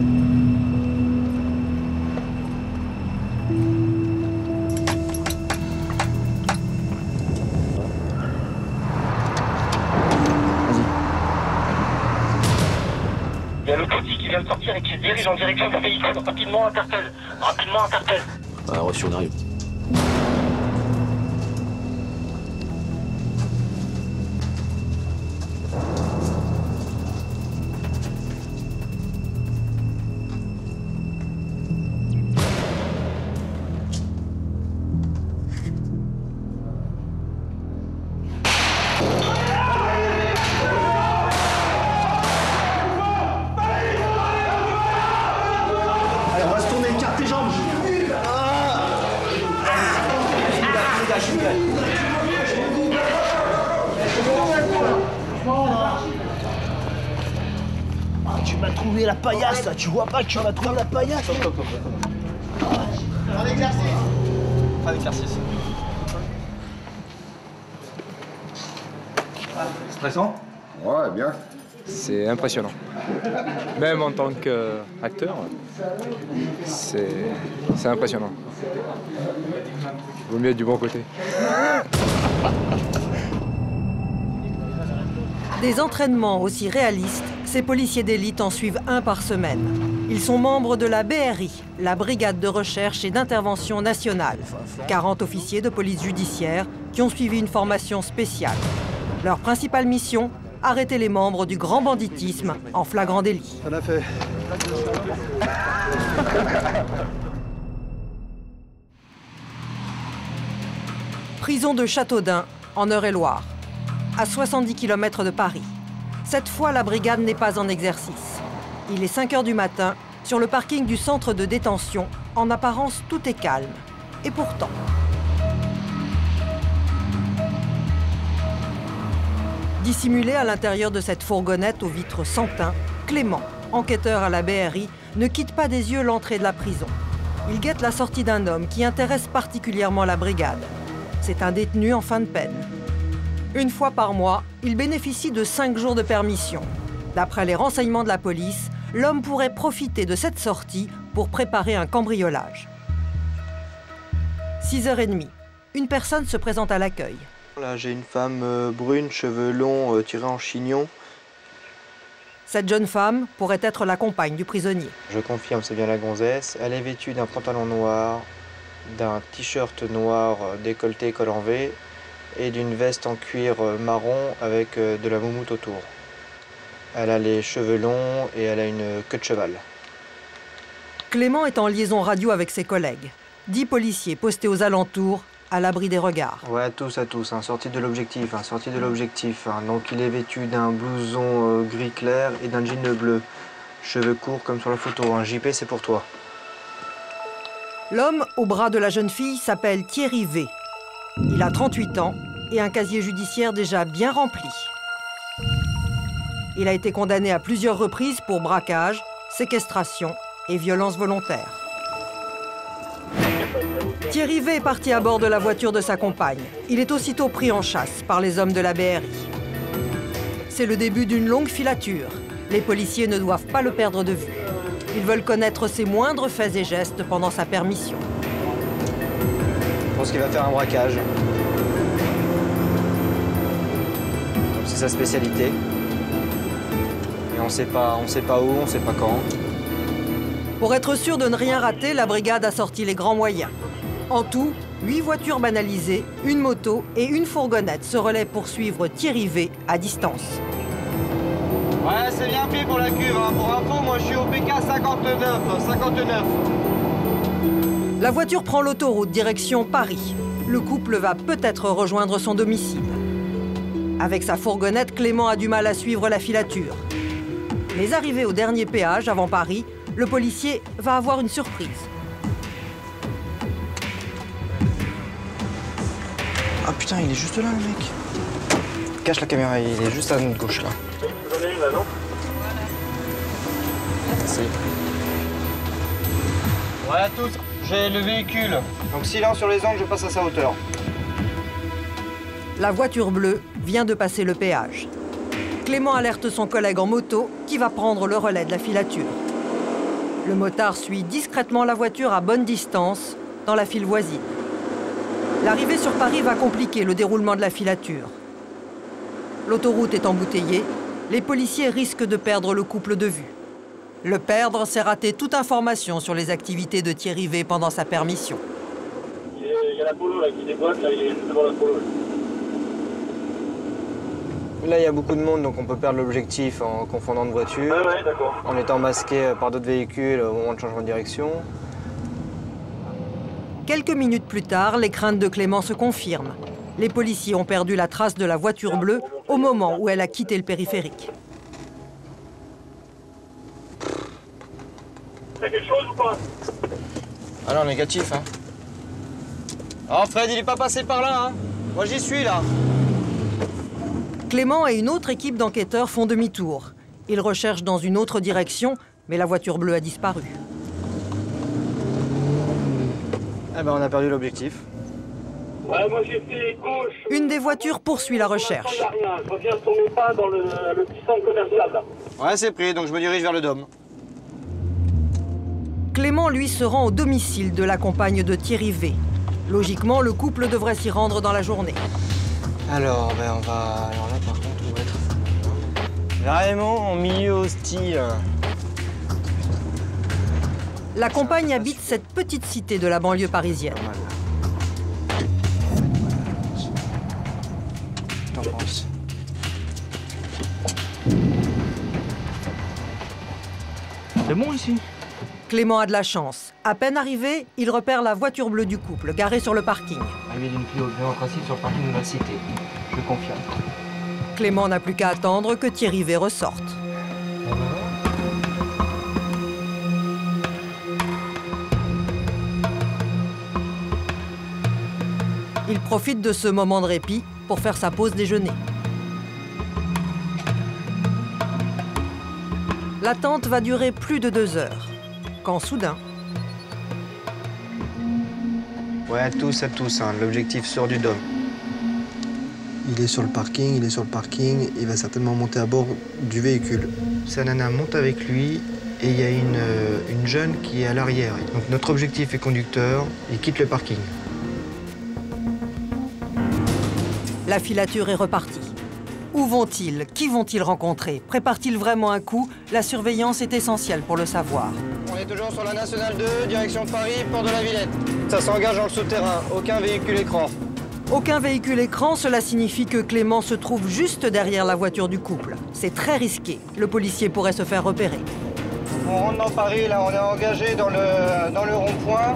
Il y a le petit qui vient de sortir et qui se dirige en direction de la véhicule. Rapidement, interpelle. Rapidement, interpelle. Reçu, on arrive. Tu m'as trouvé la paillasse là, tu vois pas que tu m'as trouvé la paillasse? Pas d'exercice. Pas d'exercice. Stressant? Ouais, bien. C'est impressionnant. Même en tant qu'acteur, c'est impressionnant. Il vaut mieux être du bon côté. Des entraînements aussi réalistes, ces policiers d'élite en suivent un par semaine. Ils sont membres de la BRI, la Brigade de recherche et d'intervention nationale. 40 officiers de police judiciaire qui ont suivi une formation spéciale. Leur principale mission, arrêter les membres du grand banditisme en flagrant délit. Ça l'a fait. Prison de Châteaudun, en Eure-et-Loire, à 70 km de Paris. Cette fois, la brigade n'est pas en exercice. Il est 5 h du matin, sur le parking du centre de détention. En apparence, tout est calme. Et pourtant... Dissimulé à l'intérieur de cette fourgonnette aux vitres sans teint, Clément, enquêteur à la BRI, ne quitte pas des yeux l'entrée de la prison. Il guette la sortie d'un homme qui intéresse particulièrement la brigade. C'est un détenu en fin de peine. Une fois par mois, il bénéficie de 5 jours de permission. D'après les renseignements de la police, l'homme pourrait profiter de cette sortie pour préparer un cambriolage. 6 h 30, une personne se présente à l'accueil. Là, j'ai une femme brune, cheveux longs, tirés en chignon. Cette jeune femme pourrait être la compagne du prisonnier. Je confirme, c'est bien la gonzesse. Elle est vêtue d'un pantalon noir, d'un t-shirt noir décolleté col en V et d'une veste en cuir marron avec de la moumoute autour. Elle a les cheveux longs et elle a une queue de cheval. Clément est en liaison radio avec ses collègues. 10 policiers postés aux alentours, à l'abri des regards. Ouais, tous à tous, sorti de l'objectif, sorti de l'objectif. Donc il est vêtu d'un blouson gris clair et d'un jean bleu. Cheveux courts comme sur la photo, un JP c'est pour toi. L'homme au bras de la jeune fille s'appelle Thierry V. Il a 38 ans et un casier judiciaire déjà bien rempli. Il a été condamné à plusieurs reprises pour braquage, séquestration et violence volontaire. Thierry V est parti à bord de la voiture de sa compagne. Il est aussitôt pris en chasse par les hommes de la BRI. C'est le début d'une longue filature. Les policiers ne doivent pas le perdre de vue. Ils veulent connaître ses moindres faits et gestes pendant sa permission. Je pense qu'il va faire un braquage. C'est sa spécialité. Et on sait pas où, on sait pas quand. Pour être sûr de ne rien rater, la brigade a sorti les grands moyens. En tout, 8 voitures banalisées, une moto et une fourgonnette se relaient pour suivre Thierry V à distance. Ouais, c'est bien pris pour la cuve. Pour info, moi je suis au PK 59. La voiture prend l'autoroute direction Paris. Le couple va peut-être rejoindre son domicile. Avec sa fourgonnette, Clément a du mal à suivre la filature. Mais arrivé au dernier péage avant Paris, le policier va avoir une surprise. Ah putain, il est juste là le mec. Cache la caméra, il est juste à notre gauche là. Merci. Ouais, à tous, j'ai le véhicule. Donc silence sur les angles, je passe à sa hauteur. La voiture bleue vient de passer le péage. Clément alerte son collègue en moto qui va prendre le relais de la filature. Le motard suit discrètement la voiture à bonne distance, dans la file voisine. L'arrivée sur Paris va compliquer le déroulement de la filature. L'autoroute est embouteillée, les policiers risquent de perdre le couple de vue. Le perdre, c'est rater toute information sur les activités de Thierry V pendant sa permission. Il y a la polo là qui déboîte, là, il est juste devant la polo. Là, il y a beaucoup de monde, donc on peut perdre l'objectif en confondant de voitures, Ouais, d'accord. en étant masqué par d'autres véhicules au moment de changement de direction. Quelques minutes plus tard, les craintes de Clément se confirment. Les policiers ont perdu la trace de la voiture bleue au moment où elle a quitté le périphérique. T'as quelque chose ou pas? Ah non, négatif, hein. Oh Fred, il est pas passé par là, hein. Moi j'y suis là. Clément et une autre équipe d'enquêteurs font demi-tour. Ils recherchent dans une autre direction, mais la voiture bleue a disparu. Eh ben, on a perdu l'objectif. Ouais, moi j'ai fait gauche. Une des voitures poursuit la recherche. Il y a rien. Je reviens sur mes pas dans le petit centre commercial là. Ouais, c'est pris, donc je me dirige vers le Dôme. Clément, lui, se rend au domicile de la compagne de Thierry V. Logiquement, le couple devrait s'y rendre dans la journée. Alors, ben on va... Alors là, par contre, on va être vraiment en milieu hostile. La compagne habite cette petite cité de la banlieue parisienne. Pas mal. T'en penses? C'est bon ici? Clément a de la chance. À peine arrivé, il repère la voiture bleue du couple, garée sur le parking. Arrivée d'une Clio en principe sur le parking de la cité. Je confirme. Clément n'a plus qu'à attendre que Thierry V ressorte. Il profite de ce moment de répit pour faire sa pause déjeuner. L'attente va durer plus de 2 heures. Quand soudain... Ouais, à tous, hein. L'objectif sort du Dôme. Il est sur le parking, il va certainement monter à bord du véhicule. Sa nana monte avec lui et il y a une jeune qui est à l'arrière. Donc notre objectif est conducteur, il quitte le parking. La filature est repartie. Où vont-ils? Qui vont-ils rencontrer? Préparent-ils vraiment un coup? La surveillance est essentielle pour le savoir. On est toujours sur la Nationale 2, direction Paris, port de la Villette. Ça s'engage dans le souterrain, aucun véhicule écran. Aucun véhicule écran, cela signifie que Clément se trouve juste derrière la voiture du couple. C'est très risqué. Le policier pourrait se faire repérer. On rentre dans Paris, là, on est engagé dans le rond-point.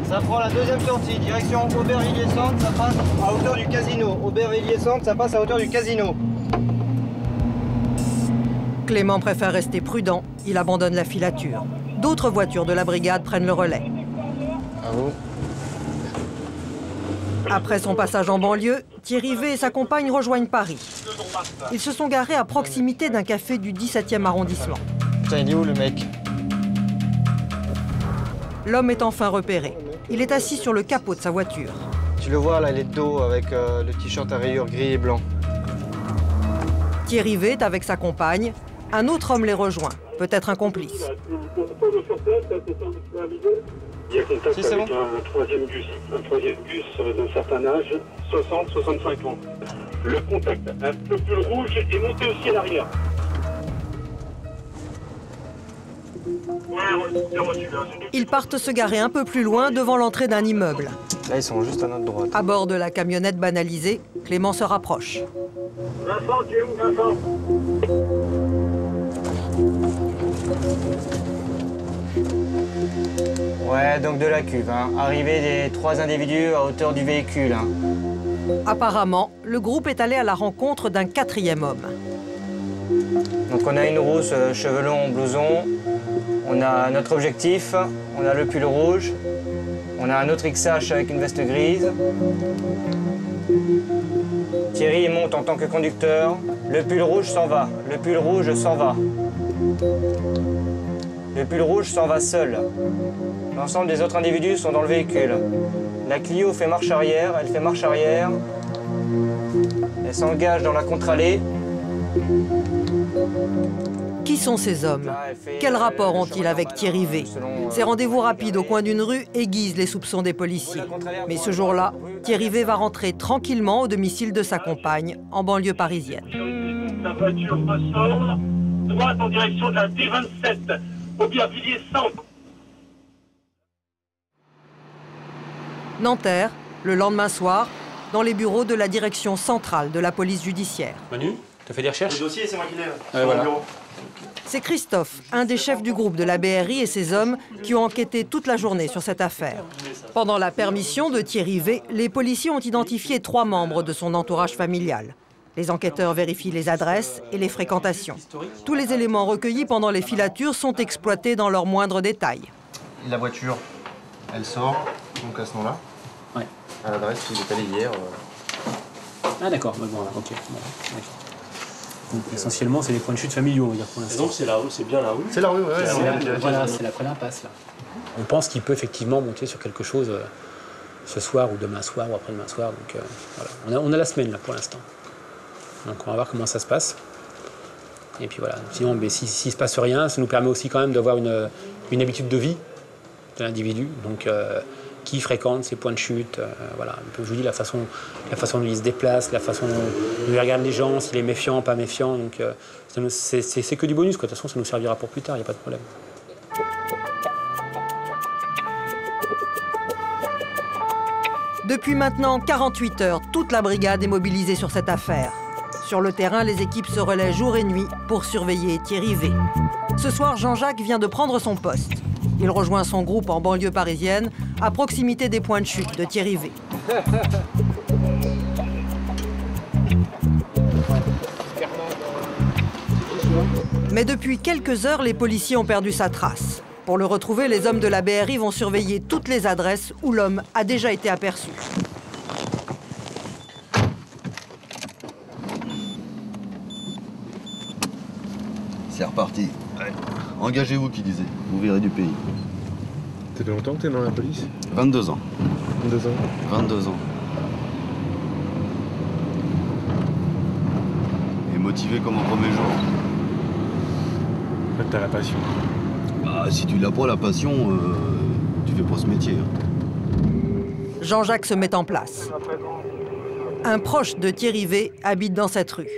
Ça prend la deuxième sortie, direction Aubervilliers-Centre, ça passe à hauteur du casino. Aubervilliers-Centre, ça passe à hauteur du casino. Clément préfère rester prudent. Il abandonne la filature. D'autres voitures de la brigade prennent le relais. À vous. Après son passage en banlieue, Thierry V et sa compagne rejoignent Paris. Ils se sont garés à proximité d'un café du 17e arrondissement. Putain, il est où le mec? L'homme est enfin repéré. Il est assis sur le capot de sa voiture. Tu le vois là, il est de dos avec le t-shirt à rayures gris et blanc. Thierry V est avec sa compagne. Un autre homme les rejoint, peut-être un complice. Il y a contact Si, c'est avec bon. un troisième bus d'un certain âge, 60-65 ans. Le contact, un peu plus rouge est monté aussi à l'arrière. Ils partent se garer un peu plus loin devant l'entrée d'un immeuble. Là, ils sont juste à notre droite. À bord de la camionnette banalisée, Clément se rapproche. Vincent, tu es où, Vincent? Ouais, donc de la cuve, hein. Arrivée des 3 individus à hauteur du véhicule, hein. Apparemment, le groupe est allé à la rencontre d'un 4e homme. Donc on a une rousse, cheveux longs, blouson. On a notre objectif, on a le pull rouge. On a un autre XH avec une veste grise. Thierry monte en tant que conducteur. Le pull rouge s'en va, le pull rouge s'en va. Le pull rouge s'en va seul. L'ensemble des autres individus sont dans le véhicule. La Clio fait marche arrière, elle fait marche arrière. Elle s'engage dans la contre-allée. Qui sont ces hommes? Quel rapport ont-ils avec Thierry V? Ces rendez-vous rapides au coin d'une rue aiguisent les soupçons des policiers. Mais ce jour-là, Thierry V va rentrer tranquillement au domicile de sa compagne, en banlieue parisienne. La voiture ressort, droite en direction de la D27, Aubervilliers Centre. Nanterre, le lendemain soir, dans les bureaux de la direction centrale de la police judiciaire. Manu, t'as fait des recherches? Le dossier, c'est moi qui l'ai. Voilà. C'est Christophe, un des chefs du groupe de la BRI et ses hommes qui ont enquêté toute la journée sur cette affaire. Pendant la permission de Thierry V, les policiers ont identifié 3 membres de son entourage familial. Les enquêteurs vérifient les adresses et les fréquentations. Tous les éléments recueillis pendant les filatures sont exploités dans leurs moindres détails. La voiture, elle sort, donc à ce nom-là. Ouais. À l'adresse où il est allé hier. Ah d'accord, bon, voilà, ok. Bon, d'accord. Donc essentiellement, c'est les points de chute familiaux, on va dire pour l'instant. Donc c'est la rue, c'est bien la rue. C'est la rue, ouais. Voilà, c'est l'après l'impasse là. On pense qu'il peut effectivement monter sur quelque chose ce soir ou demain soir ou après-demain soir. Donc voilà, on a la semaine là pour l'instant. Donc on va voir comment ça se passe. Et puis voilà, sinon s'il se passe rien, ça nous permet aussi quand même d'avoir une habitude de vie de l'individu. Donc qui fréquente ces points de chute, voilà. Je vous dis la façon dont il se déplace, la façon dont il regarde les gens, s'il est méfiant, pas méfiant. Donc c'est que du bonus, quoi. De toute façon, ça nous servira pour plus tard, il n'y a pas de problème. Depuis maintenant 48 heures, toute la brigade est mobilisée sur cette affaire. Sur le terrain, les équipes se relaient jour et nuit pour surveiller Thierry V. Ce soir, Jean-Jacques vient de prendre son poste. Il rejoint son groupe en banlieue parisienne, à proximité des points de chute de Thierry V. Mais depuis quelques heures, les policiers ont perdu sa trace. Pour le retrouver, les hommes de la BRI vont surveiller toutes les adresses où l'homme a déjà été aperçu. C'est reparti. Ouais. Engagez-vous, qui disait. Vous verrez du pays. Ça fait longtemps que t'es dans la police? 22 ans. 22 ans. 22 ans. Et motivé comme au premier jour. En fait, t'as la passion. Bah, si tu l'as pas, la passion, tu fais pas ce métier. Jean-Jacques se met en place. Un proche de Thierry V habite dans cette rue.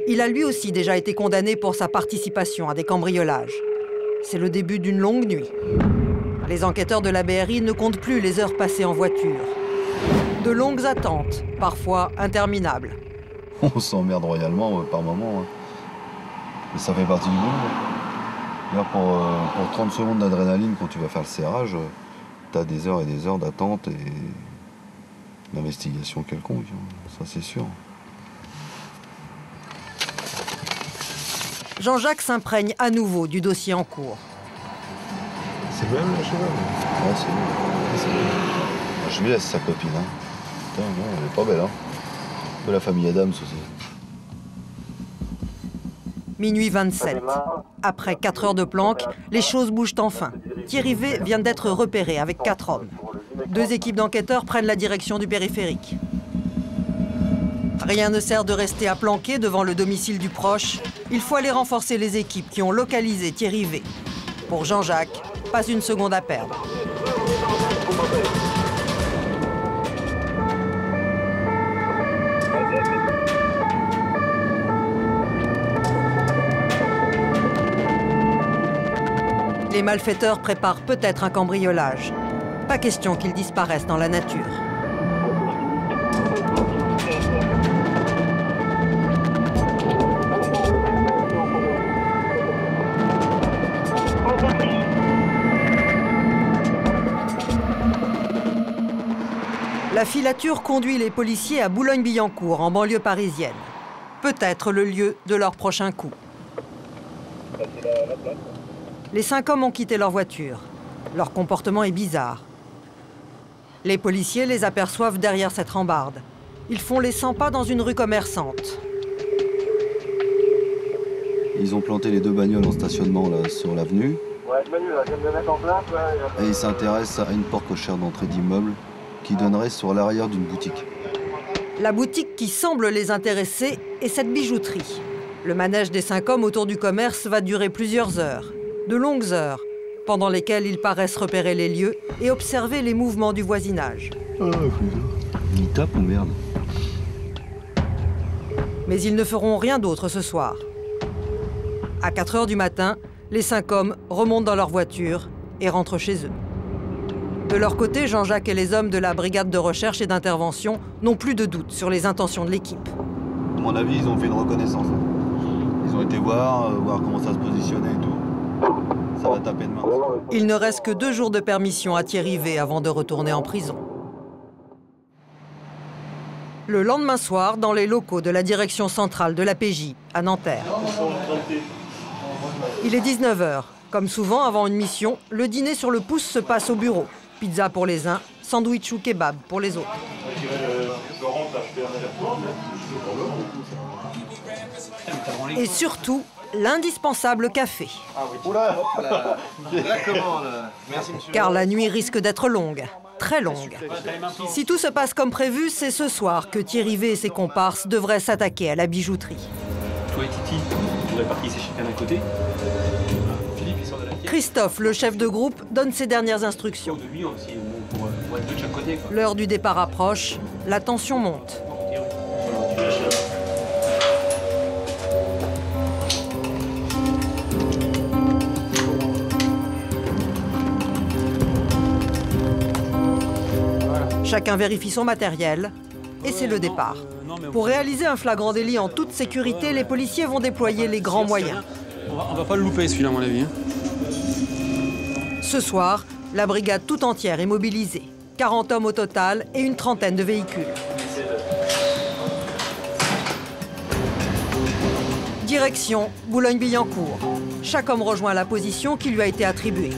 Il a lui aussi déjà été condamné pour sa participation à des cambriolages. C'est le début d'une longue nuit. Les enquêteurs de la BRI ne comptent plus les heures passées en voiture. De longues attentes, parfois interminables. On s'emmerde royalement par moment. Hein. Mais ça fait partie du boulot. Là, pour 30 secondes d'adrénaline, quand tu vas faire le serrage, t'as des heures et des heures d'attente et d'investigation quelconque. Ça, c'est sûr. Jean-Jacques s'imprègne à nouveau du dossier en cours. C'est le même, le cheval? Ouais, c'est lui. Je lui laisse sa copine. Hein. Putain, non, elle est pas belle. Hein. De la famille Adams aussi. Minuit 27. Après 4 heures de planque, les choses bougent enfin. Thierry V vient d'être repéré avec 4 hommes. 2 équipes d'enquêteurs prennent la direction du périphérique. Rien ne sert de rester à planquer devant le domicile du proche. Il faut aller renforcer les équipes qui ont localisé Thierry V. Pour Jean-Jacques, pas une seconde à perdre. Les malfaiteurs préparent peut-être un cambriolage. Pas question qu'ils disparaissent dans la nature. La filature conduit les policiers à Boulogne-Billancourt, en banlieue parisienne. Peut-être le lieu de leur prochain coup. Les 5 hommes ont quitté leur voiture. Leur comportement est bizarre. Les policiers les aperçoivent derrière cette rambarde. Ils font les 100 pas dans une rue commerçante. Ils ont planté les 2 bagnoles en stationnement là, sur l'avenue. Ouais, Manu, là, je viens de le mettre en place. Ouais. Et ils s'intéressent à une porte cochère d'entrée d'immeuble qui donnerait sur l'arrière d'une boutique. La boutique qui semble les intéresser est cette bijouterie. Le manège des 5 hommes autour du commerce va durer plusieurs heures, de longues heures, pendant lesquelles ils paraissent repérer les lieux et observer les mouvements du voisinage. Il tape, on merde. Mais ils ne feront rien d'autre ce soir. À 4 heures du matin, les 5 hommes remontent dans leur voiture et rentrent chez eux. De leur côté, Jean-Jacques et les hommes de la brigade de recherche et d'intervention n'ont plus de doute sur les intentions de l'équipe. À mon avis, ils ont fait une reconnaissance. Ils ont été voir comment ça se positionnait et tout. Ça va taper demain. Il ne reste que 2 jours de permission à Thierry V avant de retourner en prison. Le lendemain soir, dans les locaux de la direction centrale de la PJ, à Nanterre. Il est 19 h. Comme souvent avant une mission, le dîner sur le pouce se passe au bureau. Pizza pour les uns, sandwich ou kebab pour les autres. Et surtout, l'indispensable café. Car la nuit risque d'être longue, très longue. Si tout se passe comme prévu, c'est ce soir que Thierry V et ses comparses devraient s'attaquer à la bijouterie. Toi et Titi, vous répartissez chacun d'un côté. Christophe, le chef de groupe, donne ses dernières instructions. L'heure du départ approche, la tension monte. Chacun vérifie son matériel et c'est le départ. Pour réaliser un flagrant délit en toute sécurité, les policiers vont déployer les grands moyens. On va pas le louper celui-là à mon avis. Ce soir, la brigade tout entière est mobilisée. 40 hommes au total et une trentaine de véhicules. Direction Boulogne-Billancourt. Chaque homme rejoint la position qui lui a été attribuée.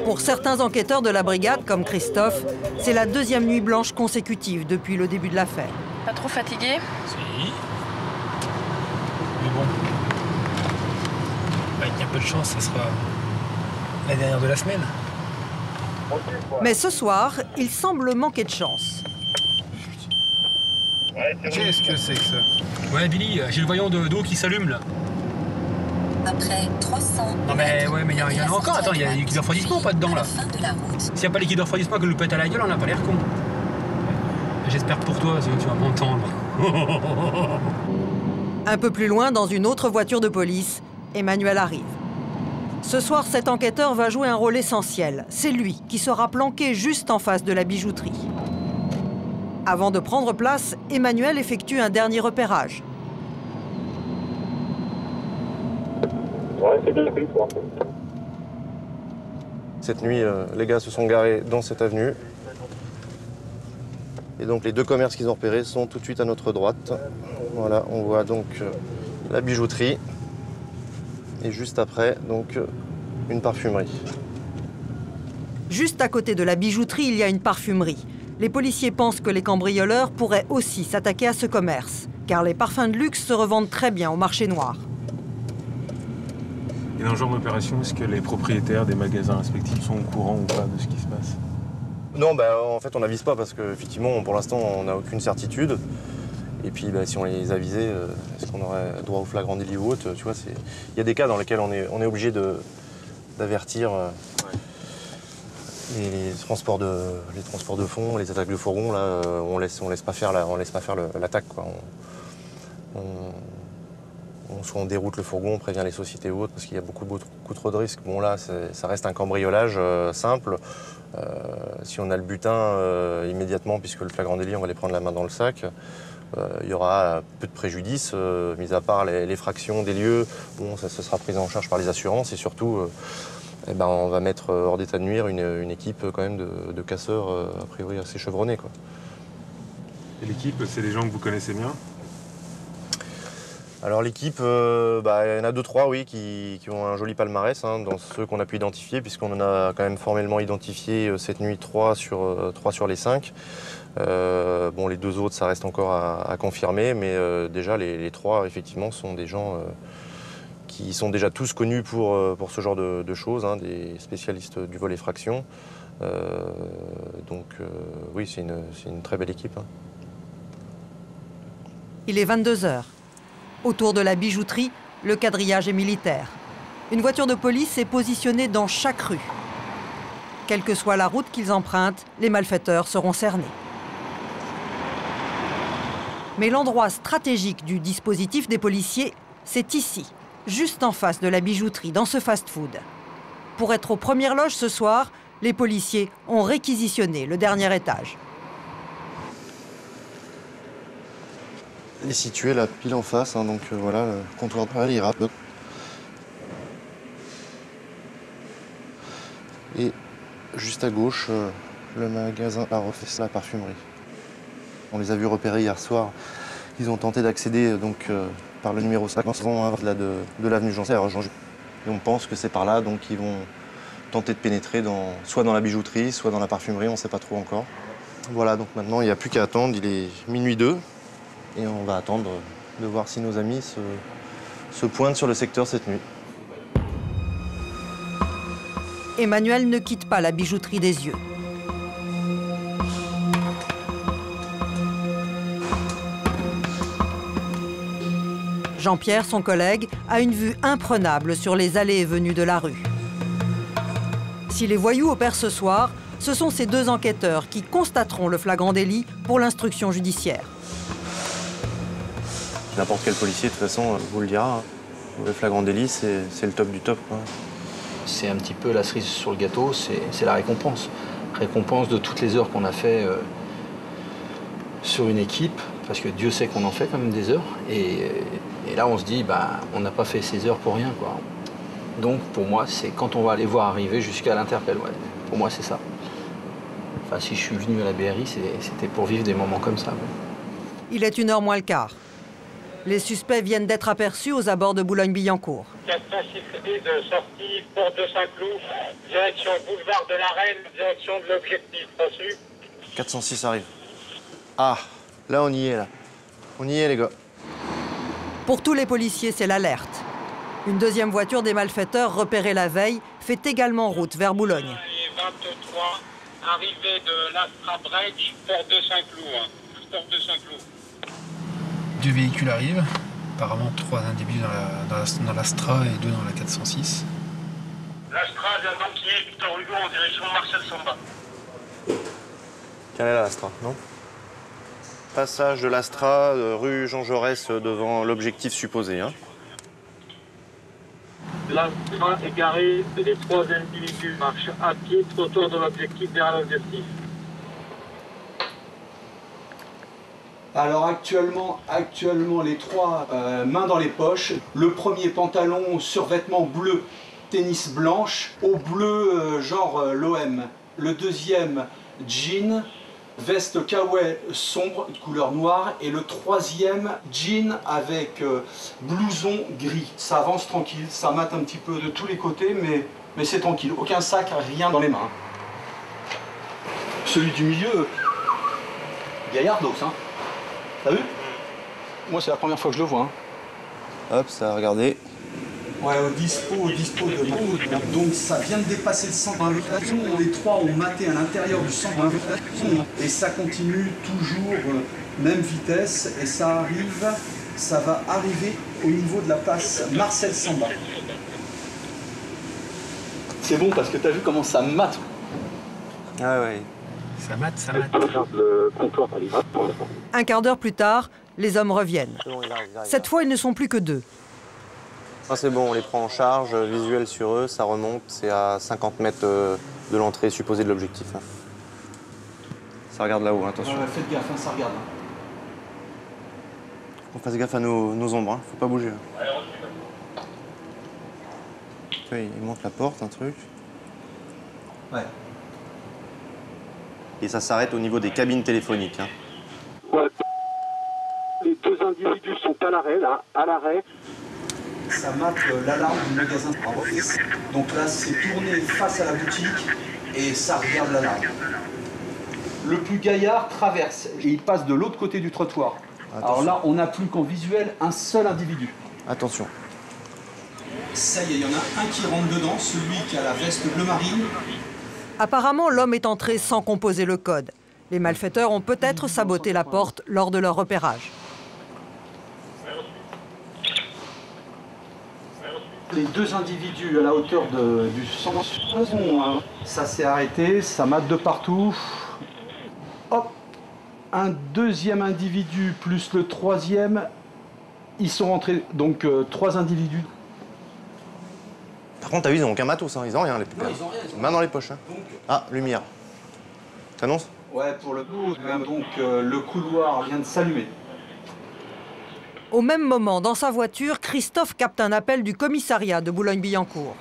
Pour certains enquêteurs de la brigade, comme Christophe, c'est la 2e nuit blanche consécutive depuis le début de l'affaire. Pas trop fatigué? Si. Mais bon. Il y a peu de chance, ça sera la dernière de la semaine. Mais ce soir, il semble manquer de chance. Qu'est-ce que c'est que ça? Ouais, Billy, j'ai le voyant d'eau qui s'allume là. Après 300. Non mais ouais, mais il y en a encore. Attends, il y a liquide de refroidissement ou pas dedans là? S'il n'y a pas liquide de refroidissement que nous pète à la gueule, on n'a pas l'air con. J'espère pour toi, tu vas m'entendre. Un peu plus loin, dans une autre voiture de police, Emmanuel arrive. Ce soir, cet enquêteur va jouer un rôle essentiel. C'est lui qui sera planqué juste en face de la bijouterie. Avant de prendre place, Emmanuel effectue un dernier repérage. Ouais, c'est bien pris, toi. Cette nuit, les gars se sont garés dans cette avenue. Et donc les 2 commerces qu'ils ont repérés sont tout de suite à notre droite. Voilà, on voit donc la bijouterie. Et juste après, donc, une parfumerie. Juste à côté de la bijouterie, il y a une parfumerie. Les policiers pensent que les cambrioleurs pourraient aussi s'attaquer à ce commerce, car les parfums de luxe se revendent très bien au marché noir. Et dans ce genre d'opération, est-ce que les propriétaires des magasins respectifs sont au courant ou pas de ce qui se passe? Non, en fait, on n'avise pas parce qu'effectivement, pour l'instant, on n'a aucune certitude. Et puis, si on les avisait, est-ce qu'on aurait droit au flagrant délit ou autre? Tu vois, il y a des cas dans lesquels on est obligé d'avertir les transports de fonds, les attaques de fourgon. Là, on laisse pas faire l'attaque, quoi. Soit on déroute le fourgon, on prévient les sociétés ou autres parce qu'il y a beaucoup trop de risques. Bon là, ça reste un cambriolage simple. Si on a le butin immédiatement, puisque le flagrant délit, on va les prendre la main dans le sac, il y aura peu de préjudice, mis à part les fractions des lieux. Bon, ça sera pris en charge par les assurances et surtout, on va mettre hors d'état de nuire une équipe quand même de casseurs a priori assez chevronnés, quoi. Et l'équipe, c'est des gens que vous connaissez bien? Alors l'équipe, il y en a 2-3 oui, qui ont un joli palmarès dans ceux qu'on a pu identifier, puisqu'on en a quand même formellement identifié cette nuit 3 sur les 5. Les 2 autres, ça reste encore à confirmer, mais déjà les 3 effectivement sont des gens qui sont déjà tous connus pour ce genre de choses, hein, des spécialistes du vol effraction. Oui, c'est une très belle équipe. Hein. Il est 22 h. Autour de la bijouterie, le quadrillage est militaire. Une voiture de police est positionnée dans chaque rue. Quelle que soit la route qu'ils empruntent, les malfaiteurs seront cernés. Mais l'endroit stratégique du dispositif des policiers, c'est ici, juste en face de la bijouterie, dans ce fast-food. Pour être aux premières loges ce soir, les policiers ont réquisitionné le dernier étage. Elle est située là, pile en face, hein, donc voilà, le comptoir de il râpe. Et juste à gauche, le magasin La Refesse, la parfumerie. On les a vus repérer hier soir. Ils ont tenté d'accéder par le numéro 5 de l'avenue Jean Serre. Et on pense que c'est par là, donc ils vont tenter de pénétrer soit dans la bijouterie, soit dans la parfumerie, on ne sait pas trop encore. Voilà, donc maintenant il n'y a plus qu'à attendre, il est minuit 2. Et on va attendre de voir si nos amis se pointent sur le secteur cette nuit. Emmanuel ne quitte pas la bijouterie des yeux. Jean-Pierre, son collègue, a une vue imprenable sur les allées et venues de la rue. Si les voyous opèrent ce soir, ce sont ces deux enquêteurs qui constateront le flagrant délit pour l'instruction judiciaire. N'importe quel policier, de toute façon, vous le dira. Hein. Le flagrant délit, c'est le top du top. C'est un petit peu la cerise sur le gâteau, c'est la récompense. Récompense de toutes les heures qu'on a fait sur une équipe, parce que Dieu sait qu'on en fait quand même des heures. Et là, on se dit, on n'a pas fait ces heures pour rien, quoi. Donc, pour moi, c'est quand on va les voir arriver jusqu'à l'Interpell. Ouais. Pour moi, c'est ça. Enfin, si je suis venu à la BRI, c'était pour vivre des moments comme ça. Ouais. Il est 1h moins le quart. Les suspects viennent d'être aperçus aux abords de Boulogne-Billancourt. 406 de sortie, porte de Saint-Cloud, direction boulevard de la Reine, direction de l'objectif. Reçu. 406 arrive. Ah, là on y est, là. On y est, les gars. Pour tous les policiers, c'est l'alerte. Une deuxième voiture des malfaiteurs, repérée la veille, fait également route vers Boulogne. Et 23, arrivée de l'Astra Bridge, porte de Saint-Cloud. Porte de Saint-Cloud. 2 véhicules arrivent, apparemment 3 individus dans l'Astra et 2 dans la 406. L'Astra vient d'enquiller Victor Hugo en direction Marcel Samba. Quelle est l'Astra, non? Passage de l'Astra, rue Jean Jaurès, devant l'objectif supposé. Hein. L'Astra est garée et les 3 individus marchent à pied autour de l'objectif vers l'objectif. Alors actuellement les 3 mains dans les poches. Le premier pantalon, survêtement bleu, tennis blanche, au bleu genre l'OM. Le deuxième jean, veste kawaii sombre, couleur noire. Et le troisième jean avec blouson gris. Ça avance tranquille, ça mate un petit peu de tous les côtés, mais c'est tranquille. Aucun sac, rien dans les mains. Celui du milieu, gaillardos, hein. T'as vu? Moi, c'est la première fois que je le vois. Hein. Hop, ça a regardé. Ouais, au dispo de donc ça vient de dépasser le centre d'invitation. Les 3 ont maté à l'intérieur du centre d'invitation. Et ça continue toujours, même vitesse. Et ça va arriver au niveau de la place Marcel Samba. C'est bon parce que t'as vu comment ça mate. Ah ouais. Ça mate, ça mate. Un quart d'heure plus tard, les hommes reviennent. Cette fois, ils ne sont plus que 2. Ah, c'est bon, on les prend en charge, visuel sur eux, ça remonte, c'est à 50 mètres de l'entrée supposée de l'objectif. Hein. Ça regarde là-haut, attention. Faites gaffe, hein, ça regarde. Hein. On fasse gaffe à nos ombres, hein. Faut pas bouger. Il monte la porte, un truc. Ouais. Et ça s'arrête au niveau des cabines téléphoniques. Hein. Ouais. Les 2 individus sont à l'arrêt, là, à l'arrêt. Ça mate l'alarme du magasin. Donc là, c'est tourné face à la boutique et ça regarde l'alarme. Le plus gaillard traverse et il passe de l'autre côté du trottoir. Attention. Alors là, on n'a plus qu'en visuel un seul individu. Attention. Ça y est, il y en a un qui rentre dedans, celui qui a la veste bleu marine. Apparemment, l'homme est entré sans composer le code. Les malfaiteurs ont peut-être saboté la porte lors de leur repérage. Les deux individus à la hauteur du sens, ça s'est arrêté, ça mate de partout. Hop, un deuxième individu plus le troisième, ils sont rentrés, donc 3 individus. Par contre, t'as vu, ils n'ont aucun matos, hein. Ils n'ont rien, les putains. Non, ils ont rien. Main dans les poches. Hein. Ah, lumière. T'annonces? Ouais, pour le coup, donc le couloir vient de s'allumer. Au même moment, dans sa voiture, Christophe capte un appel du commissariat de Boulogne-Billancourt.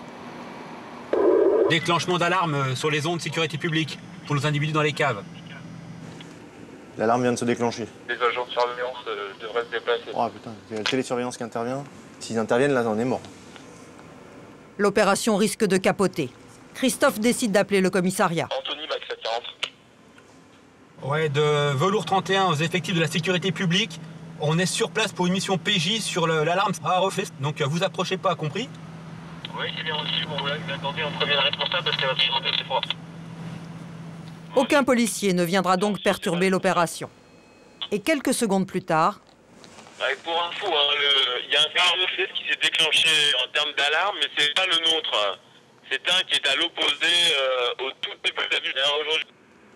Déclenchement d'alarme sur les zones de sécurité publique pour nos individus dans les caves. L'alarme vient de se déclencher. Les agents de surveillance devraient se déplacer. Oh putain, il y a la télésurveillance qui intervient. S'ils interviennent, là, on est mort. L'opération risque de capoter. Christophe décide d'appeler le commissariat. Anthony, Max 740. Ouais, de Velours 31 aux effectifs de la sécurité publique. On est sur place pour une mission PJ sur l'alarme à refait. Donc vous approchez pas, compris? Oui, c'est bien reçu. Bon, voilà, mais attendez, on prévient la responsable parce qu'elle va prendre c'est froid. Aucun policier ne viendra donc perturber l'opération. Et quelques secondes plus tard... Pour info, il y a un refait qui s'est déclenché en termes d'alarme, mais c'est pas le nôtre. C'est un qui est à l'opposé au tout début de la ville aujourd'hui.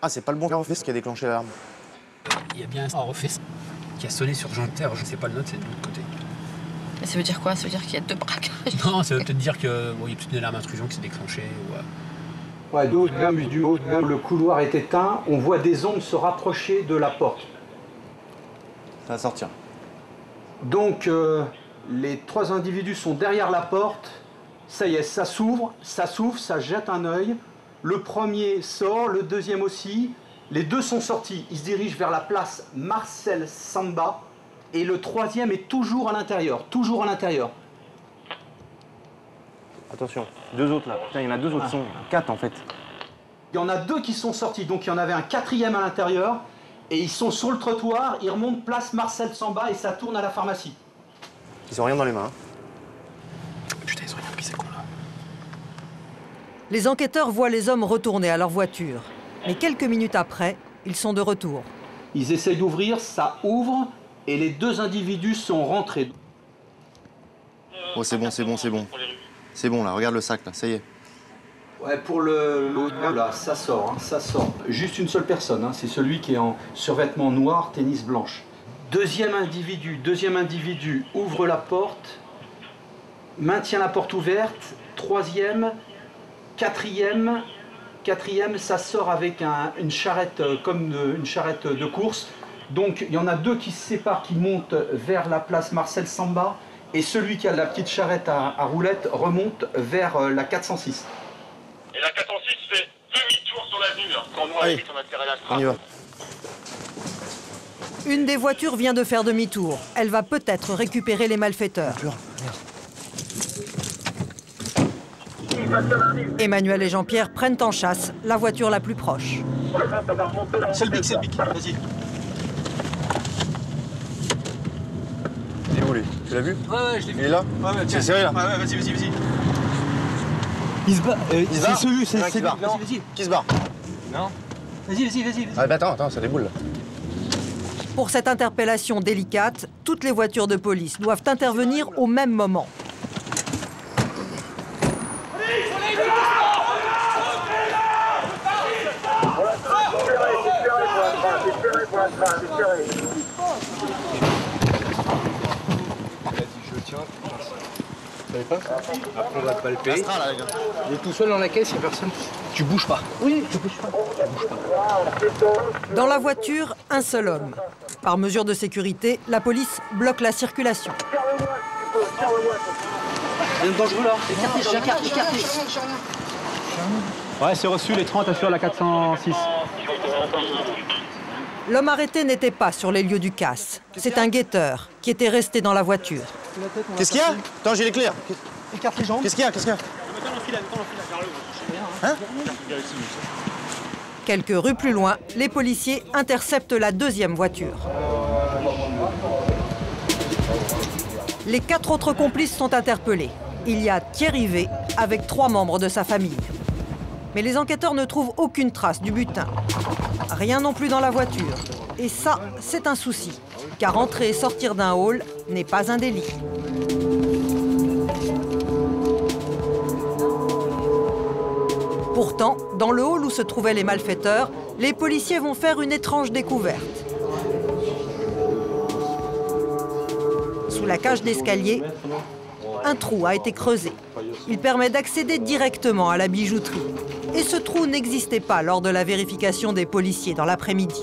Ah, c'est pas le bon refait qui a déclenché l'alarme. Il y a bien un refait qui a sonné sur Jean-Terre. Je sais pas le nôtre, c'est de l'autre côté. Mais ça veut dire quoi? Ça veut dire qu'il y a 2 braquages? Non, ça veut peut-être dire qu'il y a peut-être une alarme d'intrusion qui s'est déclenchée. Ou... Ouais, le couloir est éteint, on voit des ombres se rapprocher de la porte. Ça va sortir. Donc, les 3 individus sont derrière la porte. Ça y est, ça s'ouvre, ça jette un œil. Le premier sort, le deuxième aussi. Les 2 sont sortis. Ils se dirigent vers la place Marcel Samba. Et le troisième est toujours à l'intérieur. Toujours à l'intérieur. Attention, 2 autres là. Putain, il y en a 2 autres, ils sont 4 en fait. Il y en a 2 qui sont sortis. Donc il y en avait un 4e à l'intérieur. Et ils sont sur le trottoir. Ils remontent place Marcel Samba et ça tourne à la pharmacie. Ils ont rien dans les mains. Putain, ils ont rien pris, ces cons-là. Les enquêteurs voient les hommes retourner à leur voiture. Mais quelques minutes après, ils sont de retour. Ils essayent d'ouvrir, ça ouvre, et les 2 individus sont rentrés. Oh, c'est bon, c'est bon, c'est bon. C'est bon, là, regarde le sac, là, ça y est. Ouais, pour l'autre, là, ça sort, hein, ça sort. Juste une seule personne, hein, c'est celui qui est en survêtement noir, tennis blanche. Deuxième individu ouvre la porte, maintient la porte ouverte. 3e, 4e, ça sort avec une charrette, comme une charrette de course. Donc il y en a 2 qui se séparent, qui montent vers la place Marcel Samba, et celui qui a la petite charrette à roulettes remonte vers la 406. Et la 406 fait demi-tour sur l'avenue. Quand nous, Allez, on a tiré la trace. on y va. Une des voitures vient de faire demi-tour. Elle va peut-être récupérer les malfaiteurs. Emmanuel et Jean-Pierre prennent en chasse la voiture la plus proche. C'est le bic, vas-y. Il est où lui? Tu l'as vu? Ouais, je l'ai vu. Il est là? Ouais, C'est serré là? Ouais, vas-y. Il se bat. C'est celui, c'est qui se barre. Vas-y. Qui se barre? Non. Vas-y. Ah bah attends, ça déboule là. Pour cette interpellation délicate, toutes les voitures de police doivent intervenir au même moment. Après on va palper. Il est tout seul dans la caisse, il n'y a personne. Tu bouges pas. Oui, tu bouges pas. Dans la voiture, un seul homme. Par mesure de sécurité, la police bloque la circulation. Rien de dangereux là. Écartez. Ouais, c'est reçu, les 30 assurent la 406. L'homme arrêté n'était pas sur les lieux du casse. C'est un guetteur qui était resté dans la voiture. Qu'est-ce qu'il y a? Attends, j'ai l'éclair. Écarte les jambes. Qu'est-ce qu'il y a? Hein? Quelques rues plus loin, les policiers interceptent la deuxième voiture. Les 4 autres complices sont interpellés. il y a Thierry V avec 3 membres de sa famille. Mais les enquêteurs ne trouvent aucune trace du butin. Rien non plus dans la voiture. Et ça, c'est un souci, car entrer et sortir d'un hall n'est pas un délit. Pourtant, dans le hall où se trouvaient les malfaiteurs, les policiers vont faire une étrange découverte. Sous la cage d'escalier, un trou a été creusé. Il permet d'accéder directement à la bijouterie. Et ce trou n'existait pas lors de la vérification des policiers dans l'après-midi.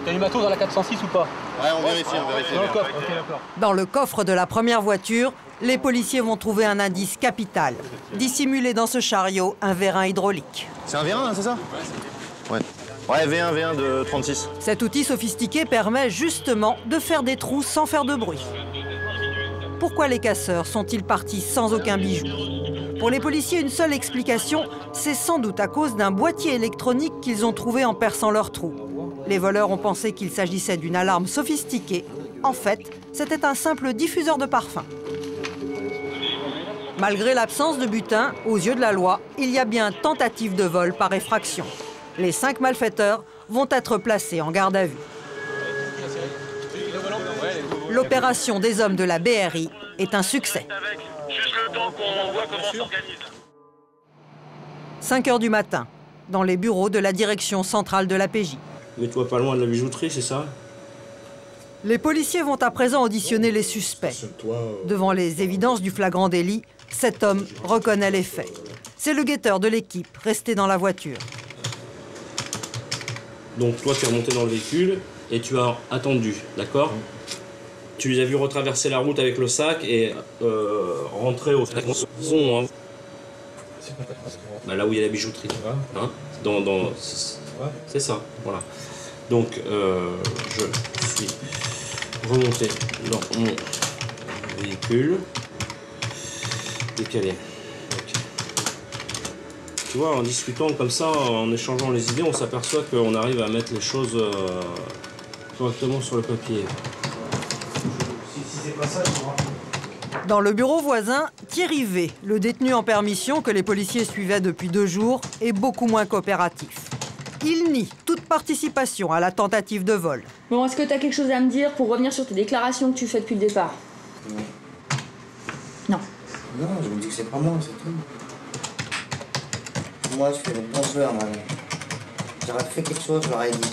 T'as du matos dans la 406 ou pas? Ouais, on vérifie, on vérifie. Dans le coffre, ok, d'accord. Dans le coffre de la première voiture, les policiers vont trouver un indice capital. Dissimulé dans ce chariot, un vérin hydraulique. C'est un V1, hein, c'est ça? Ouais. Ouais, V1 de 36. Cet outil sophistiqué permet justement de faire des trous sans faire de bruit. Pourquoi les casseurs sont-ils partis sans aucun bijou? Pour les policiers, une seule explication, c'est sans doute à cause d'un boîtier électronique qu'ils ont trouvé en perçant leur trou. Les voleurs ont pensé qu'il s'agissait d'une alarme sophistiquée. En fait, c'était un simple diffuseur de parfum. Malgré l'absence de butin, aux yeux de la loi, il y a bien tentative de vol par effraction. Les 5 malfaiteurs vont être placés en garde à vue. L'opération des hommes de la BRI est un succès. Juste le temps qu'on voit comment on s'organise. 5 h du matin, dans les bureaux de la direction centrale de l'APJ. Mets-toi pas loin de la bijouterie, c'est ça? Les policiers vont à présent auditionner les suspects. Devant les évidences du flagrant délit, cet homme reconnaît les faits. C'est le guetteur de l'équipe, resté dans la voiture. Donc toi, tu es remonté dans le véhicule et tu as attendu, d'accord? Tu les as vus retraverser la route avec le sac et rentrer au son, hein. Bah, là où il y a la bijouterie. Hein, c'est ça, voilà. Donc, je suis remonté dans mon véhicule. Décalé. Okay. Tu vois, en discutant comme ça, en échangeant les idées, on s'aperçoit qu'on arrive à mettre les choses correctement sur le papier. Dans le bureau voisin, Thierry V, le détenu en permission que les policiers suivaient depuis 2 jours, est beaucoup moins coopératif. Il nie toute participation à la tentative de vol. Bon, est-ce que t'as quelque chose à me dire pour revenir sur tes déclarations que tu fais depuis le départ? Non. Non, je vous dis que c'est pas moi, c'est tout. Moi, je fais des bons joueurs, madame. J'aurais fait quelque chose, je l'aurais dit.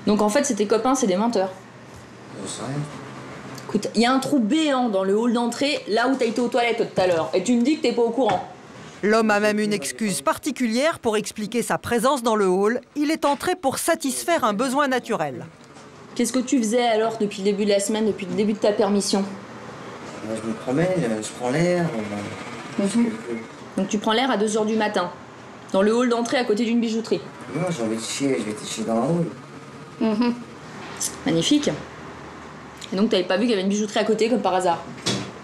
Donc en fait, c'est tes copains, c'est des menteurs. Je sais rien. Écoute, il y a un trou béant dans le hall d'entrée, là où t'as été aux toilettes tout à l'heure, et tu me dis que t'es pas au courant. L'homme a même une excuse particulière pour expliquer sa présence dans le hall. Il est entré pour satisfaire un besoin naturel. Qu'est-ce que tu faisais alors depuis le début de la semaine, depuis le début de ta permission? Je me promène, je prends l'air. Donc tu prends l'air à 2 h du matin, dans le hall d'entrée à côté d'une bijouterie. Non, j'ai envie de chier, je vais te chier dans le hall. Magnifique. Et donc t'avais pas vu qu'il y avait une bijouterie à côté comme par hasard?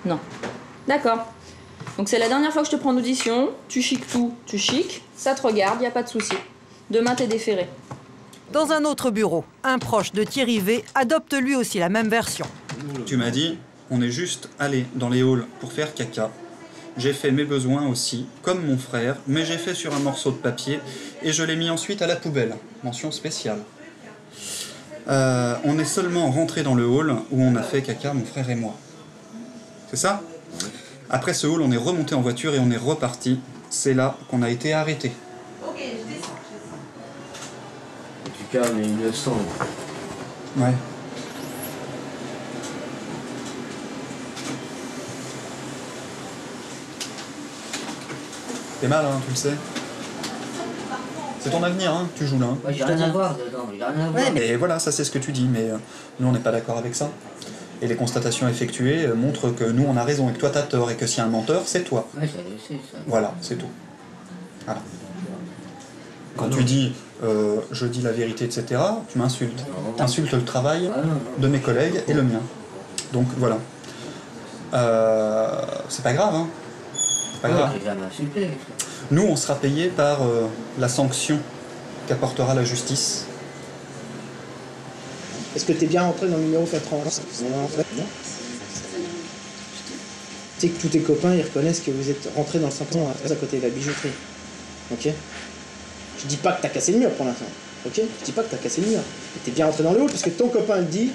Non. D'accord. Donc c'est la dernière fois que je te prends en audition, tu chiques tout, tu chiques, ça te regarde, y a pas de souci. Demain t'es déféré. Dans un autre bureau, un proche de Thierry V adopte lui aussi la même version. Tu m'as dit, on est juste allé dans les halls pour faire caca. J'ai fait mes besoins aussi, comme mon frère, mais j'ai fait sur un morceau de papier et je l'ai mis ensuite à la poubelle. Mention spéciale. On est seulement rentré dans le hall où on a fait caca, mon frère et moi. C'est ça? Après ce hall, on est remonté en voiture et on est reparti. C'est là qu'on a été arrêté. Ok, je descends. Tu calmes les 900. Ouais. T'es mal, hein, tu le sais. C'est ton avenir, hein, tu joues là. Hein. Ouais, j'ai rien à voir dedans, j'ai rien à voir. Ouais, mais voilà, ça c'est ce que tu dis, mais nous on n'est pas d'accord avec ça. Et les constatations effectuées montrent que nous on a raison et que toi t'as tort et que s'il y a un menteur, c'est toi. Ouais, je sais ça. Voilà, c'est tout. Voilà. Quand tu dis je dis la vérité, etc., tu m'insultes. T'insultes le travail de mes collègues et le mien. Donc voilà. C'est pas grave, hein. C'est pas grave. Nous, on sera payé par la sanction qu'apportera la justice. Est-ce que tu es bien rentré dans le numéro 85? Non. Tu sais que tous tes copains, ils reconnaissent que vous êtes rentré dans le 500 à côté de la bijouterie. Ok? Je dis pas que t'as cassé le mur pour l'instant. Ok? Je dis pas que t'as cassé le mur. T'es bien rentré dans le hall parce que ton copain le dit,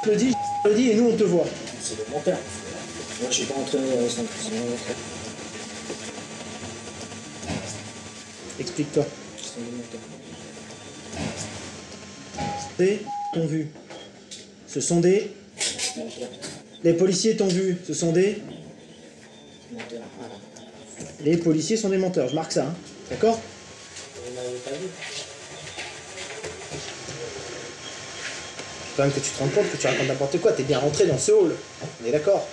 le dit et nous on te voit. C'est le menteur. Moi je suis pas rentré dans le 500. Explique-toi. T'ont vu. Ce sont des... Les policiers t'ont vu. Ce sont des... Les policiers sont des menteurs. Je marque ça. Hein. D'accord? Faut quand même que tu te rendes compte que tu racontes n'importe quoi. T'es bien rentré dans ce hall. On est d'accord?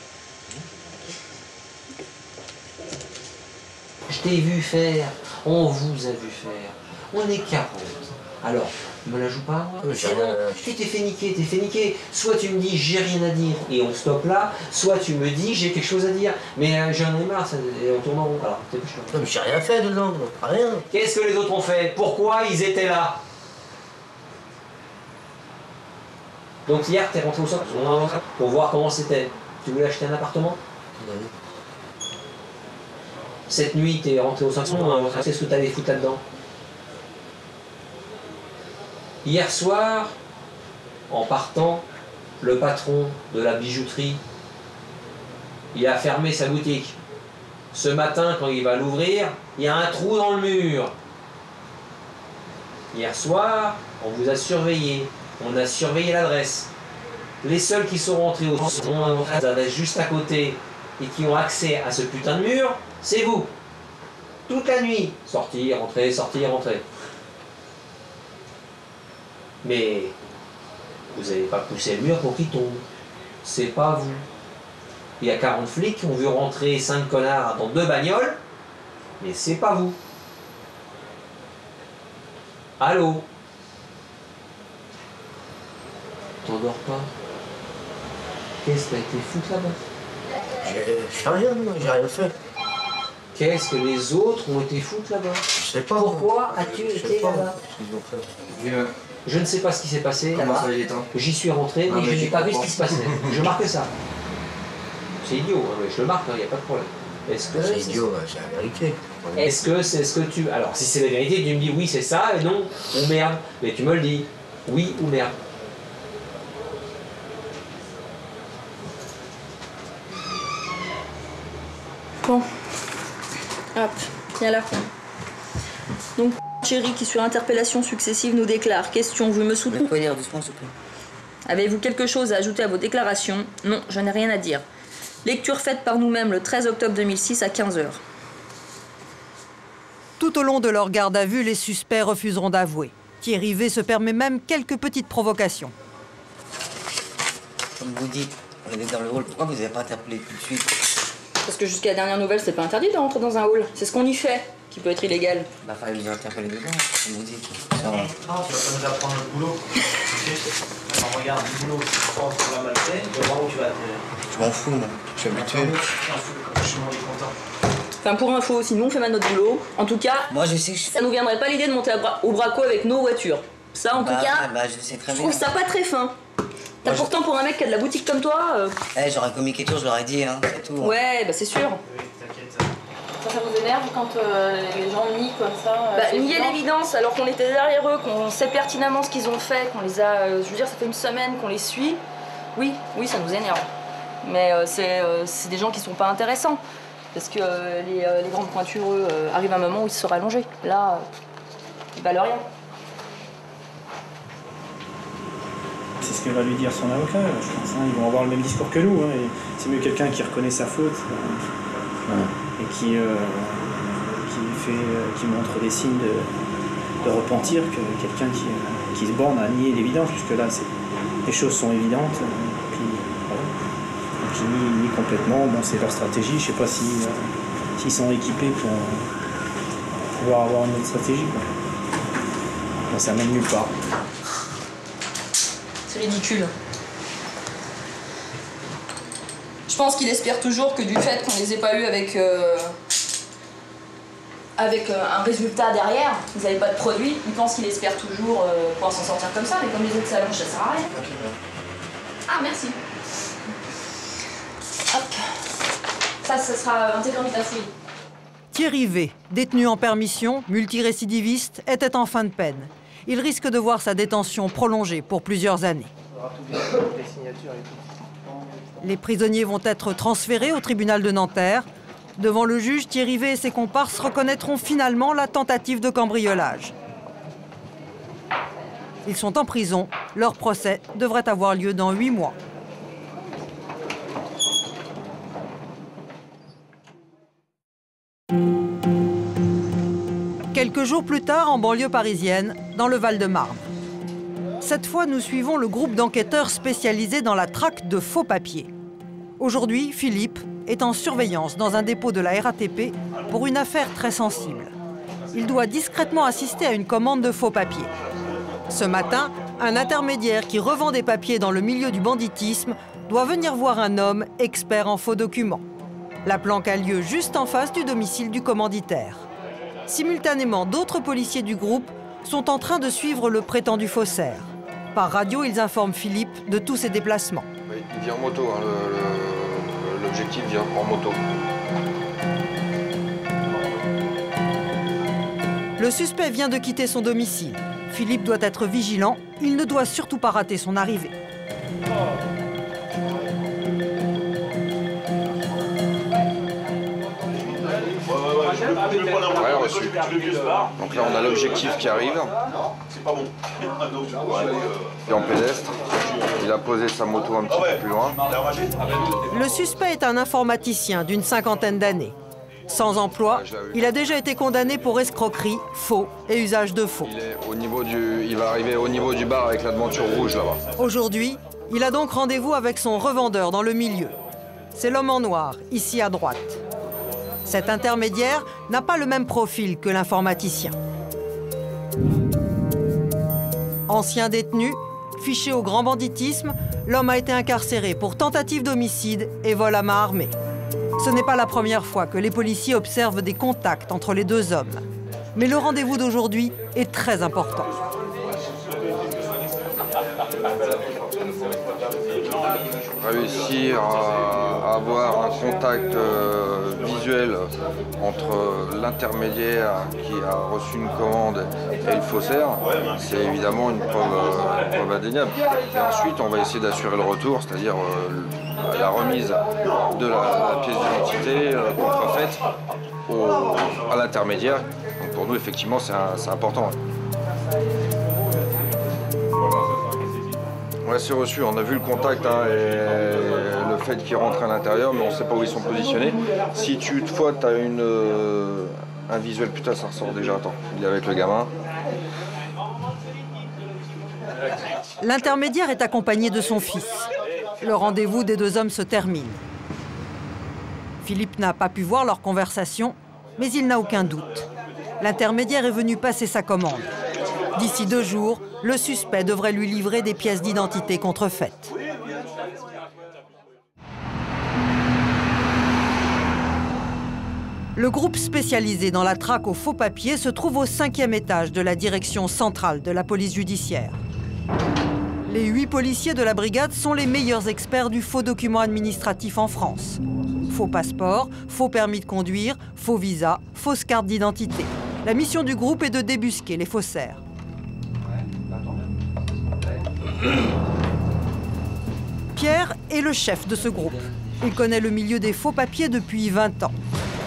Je t'ai vu faire. On vous a vu faire. On est 40. Alors, me la joue pas, moi. Tu t'es fait niquer, Soit tu me dis j'ai rien à dire et on stoppe là, soit tu me dis j'ai quelque chose à dire. Mais j'en ai marre, et on tourne en rond. Alors, non, mais j'ai rien fait dedans, rien. Qu'est-ce que les autres ont fait? Pourquoi ils étaient là? Donc hier, t'es rentré au centre pour voir comment c'était. Tu voulais acheter un appartement? Cette nuit, t'es rentré au 500, c'est ce que t'allais foutre là-dedans. Hier soir, en partant, le patron de la bijouterie, il a fermé sa boutique. Ce matin, quand il va l'ouvrir, il y a un trou dans le mur. Hier soir, on vous a surveillé. On a surveillé l'adresse. Les seuls qui sont rentrés au adresse juste à côté et qui ont accès à ce putain de mur, c'est vous. Toute la nuit. Sortir, rentrer, sortir, rentrer. Mais vous n'avez pas poussé le mur pour qu'il tombe. C'est pas vous. Il y a 40 flics qui ont vu rentrer 5 connards dans 2 bagnoles, mais c'est pas vous. Allô? T'endors pas? Qu'est-ce que t'as été foutre là-bas? Je fais rien, moi, j'ai rien fait. Qu'est-ce que les autres ont été foutre là-bas? Je sais pas. Pourquoi as-tu été là-bas? Je ne sais pas ce qui s'est passé là-bas. J'y suis rentré, mais je n'ai pas vu ce qui se passait. Je marque ça. C'est idiot, hein, mais je le marque, il n'y a pas de problème. Est-ce que c'est idiot, c'est la vérité. Est-ce que c'est ce que tu... Alors, si c'est la vérité, tu me dis oui, c'est ça, et non, ou merde. Mais tu me le dis. Oui ou merde. Bon. Hop, viens là. Donc, Chéri, qui sur interpellation successive nous déclare. Question, vous me soutenez? Vous pouvez dire doucement, s'il vous plaît. Avez-vous quelque chose à ajouter à vos déclarations? Non, je n'ai rien à dire. Lecture faite par nous-mêmes le 13 octobre 2006 à 15h. Tout au long de leur garde à vue, les suspects refuseront d'avouer. Thierry V se permet même quelques petites provocations. Comme vous dites, on est dans le hall, pourquoi vous n'avez pas interpellé tout de suite? Parce que jusqu'à la dernière nouvelle, c'est pas interdit de rentrer dans un hall. C'est ce qu'on y fait, qui peut être illégal. Bah, fallait vous interpeller dedans, comme vous dites. Ça va. Ah, tu vas pas nous apprendre notre boulot. Alors, regarde, le boulot, si tu vas mal fait, tu vas voir où tu vas atterrir. Je m'en fous, moi. Je suis habitué. Je suis moins content. Enfin, pour info, si nous on fait mal notre boulot, en tout cas, moi je sais que ça nous viendrait pas l'idée de monter au braco avec nos voitures. Ça, en tout cas, je sais très je bien. trouve ça pas très fin. T'as pourtant pour un mec qui a de la boutique comme toi. J'aurais communiqué tout, je l'aurais dit, hein, c'est tout. Ouais, bah c'est sûr. Oui, t'inquiète. Ça vous énerve quand les gens nient comme ça Nier l'évidence alors qu'on était derrière eux, qu'on sait pertinemment ce qu'ils ont fait, qu'on les a. Je veux dire, ça fait une semaine qu'on les suit. Oui, ça nous énerve. Mais c'est des gens qui sont pas intéressants. Parce que les grandes pointures, arrivent à un moment où ils se seraient allongés. Là, ils valent rien. C'est ce que va lui dire son avocat, je pense. Hein. Ils vont avoir le même discours que nous. Hein. C'est mieux quelqu'un qui reconnaît sa faute et qui montre des signes de repentir que quelqu'un qui se borne à nier l'évidence, puisque là, les choses sont évidentes. Qui nient complètement. Bon, c'est leur stratégie. Je sais pas s'ils sont équipés pour pouvoir avoir une autre stratégie. Bon, ça mène nulle part. C'est ridicule. Je pense qu'il espère toujours que du fait qu'on les ait pas eus avec avec un résultat derrière, vous n'avez pas de produit, ils pensent qu'ils espèrent toujours pouvoir s'en sortir comme ça, mais comme les autres s'allongent, ça sert à rien. Ah, merci. Hop. Ça sera intégré dans ta fouille. Thierry V, détenu en permission, multirécidiviste, était en fin de peine. Il risque de voir sa détention prolongée pour plusieurs années. Les prisonniers vont être transférés au tribunal de Nanterre. Devant le juge, Thierry V et ses comparses reconnaîtront finalement la tentative de cambriolage. Ils sont en prison. Leur procès devrait avoir lieu dans 8 mois. Quelques jours plus tard, en banlieue parisienne, dans le Val-de-Marne. Cette fois, nous suivons le groupe d'enquêteurs spécialisés dans la traque de faux papiers. Aujourd'hui, Philippe est en surveillance dans un dépôt de la RATP pour une affaire très sensible. Il doit discrètement assister à une commande de faux papiers. Ce matin, un intermédiaire qui revend des papiers dans le milieu du banditisme doit venir voir un homme expert en faux documents. La planque a lieu juste en face du domicile du commanditaire. Simultanément, d'autres policiers du groupe sont en train de suivre le prétendu faussaire. Par radio, ils informent Philippe de tous ses déplacements. Il vient en moto, hein, l'objectif vient en moto. Le suspect vient de quitter son domicile. Philippe doit être vigilant, il ne doit surtout pas rater son arrivée. Ouais, reçu. Donc là, on a l'objectif qui arrive. Il est en pédestre. Il a posé sa moto un petit peu plus loin. Le suspect est un informaticien d'une 50aine d'années. Sans emploi, il a déjà été condamné pour escroquerie, faux et usage de faux. Il va arriver au niveau du bar avec la devanture rouge là-bas. Aujourd'hui, il a donc rendez-vous avec son revendeur dans le milieu. C'est l'homme en noir, ici à droite. Cet intermédiaire n'a pas le même profil que l'informaticien. Ancien détenu, fiché au grand banditisme, l'homme a été incarcéré pour tentative d'homicide et vol à main armée. Ce n'est pas la première fois que les policiers observent des contacts entre les deux hommes. Mais le rendez-vous d'aujourd'hui est très important. Réussir à avoir un contact visuel entre l'intermédiaire qui a reçu une commande et le faussaire, c'est évidemment une preuve indéniable. Et ensuite, on va essayer d'assurer le retour, c'est-à-dire la remise de la pièce d'identité contrefaite à l'intermédiaire. Donc pour nous, effectivement, c'est important. Ouais, c'est reçu, on a vu le contact hein, et le fait qu'il rentre à l'intérieur, mais on ne sait pas où ils sont positionnés. Si toutefois tu as un visuel, putain ça ressort déjà, attends, il est avec le gamin. L'intermédiaire est accompagné de son fils. Le rendez-vous des deux hommes se termine. Philippe n'a pas pu voir leur conversation, mais il n'a aucun doute. L'intermédiaire est venu passer sa commande. D'ici 2 jours, le suspect devrait lui livrer des pièces d'identité contrefaites. Le groupe spécialisé dans la traque aux faux papiers se trouve au 5e étage de la direction centrale de la police judiciaire. Les 8 policiers de la brigade sont les meilleurs experts du faux document administratif en France. Faux passeport, faux permis de conduire, faux visa, fausse carte d'identité. La mission du groupe est de débusquer les faussaires. Pierre est le chef de ce groupe. Il connaît le milieu des faux papiers depuis 20 ans.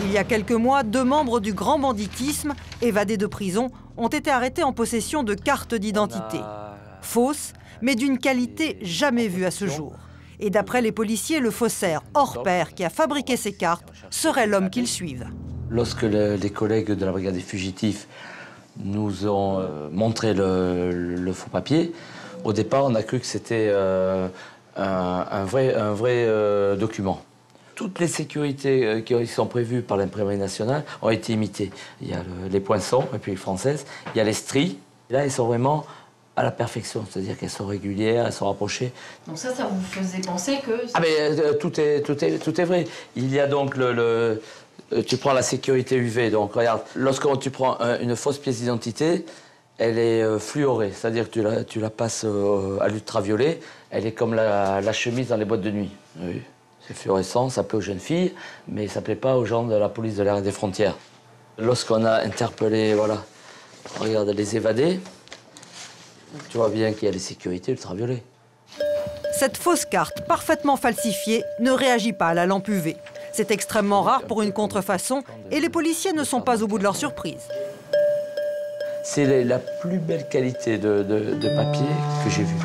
Il y a quelques mois, 2 membres du grand banditisme, évadés de prison, ont été arrêtés en possession de cartes d'identité. Fausses, mais d'une qualité jamais vue à ce jour. Et d'après les policiers, le faussaire hors pair qui a fabriqué ces cartes serait l'homme qu'ils suivent. Lorsque les collègues de la brigade des fugitifs nous ont montré le faux papier, au départ, on a cru que c'était un vrai document. Toutes les sécurités qui sont prévues par l'imprimerie nationale ont été imitées. Il y a les poinçons, République française, il y a les stries. Là, elles sont vraiment à la perfection, c'est-à-dire qu'elles sont régulières, elles sont rapprochées. Donc ça vous faisait penser que... Ah mais tout est vrai. Il y a donc Tu prends la sécurité UV, donc regarde, lorsque tu prends une fausse pièce d'identité, elle est fluorée, c'est-à-dire que tu la passes à l'ultraviolet, elle est comme la chemise dans les boîtes de nuit. Oui. C'est fluorescent, ça plaît aux jeunes filles, mais ça ne plaît pas aux gens de la police de l'air et des frontières. Lorsqu'on a interpellé, voilà, regarde les évadés, tu vois bien qu'il y a les sécurités ultraviolets. Cette fausse carte, parfaitement falsifiée, ne réagit pas à la lampe UV. C'est extrêmement rare pour une contrefaçon et les policiers ne sont pas au bout de leur surprise. C'est la plus belle qualité de papier que j'ai vue.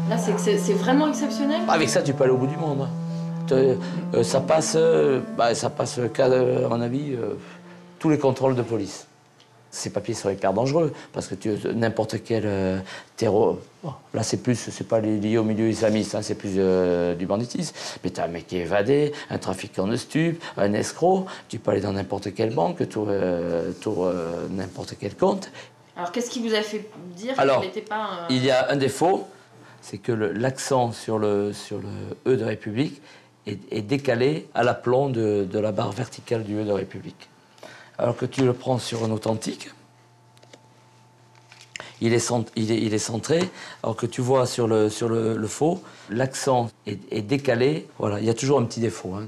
Là, c'est vraiment exceptionnel. Avec ça, tu peux aller au bout du monde. Ça passe, à mon avis, tous les contrôles de police. Ces papiers sont hyper dangereux parce que n'importe quel terreau. Bon, là, c'est pas lié au milieu islamiste, hein, c'est plus du banditisme. Mais tu as un mec qui est évadé, un trafiquant de stupes, un escroc. Tu peux aller dans n'importe quelle banque, tour n'importe quel compte. Alors, qu'est-ce qui vous a fait dire qu'il n'était pas... Il y a un défaut, c'est que l'accent sur le E de République est décalé à l'aplomb de la barre verticale du E de République. Alors que tu le prends sur un authentique, il est centré, alors que tu vois sur le faux, l'accent est décalé. Voilà, il y a toujours un petit défaut. Hein.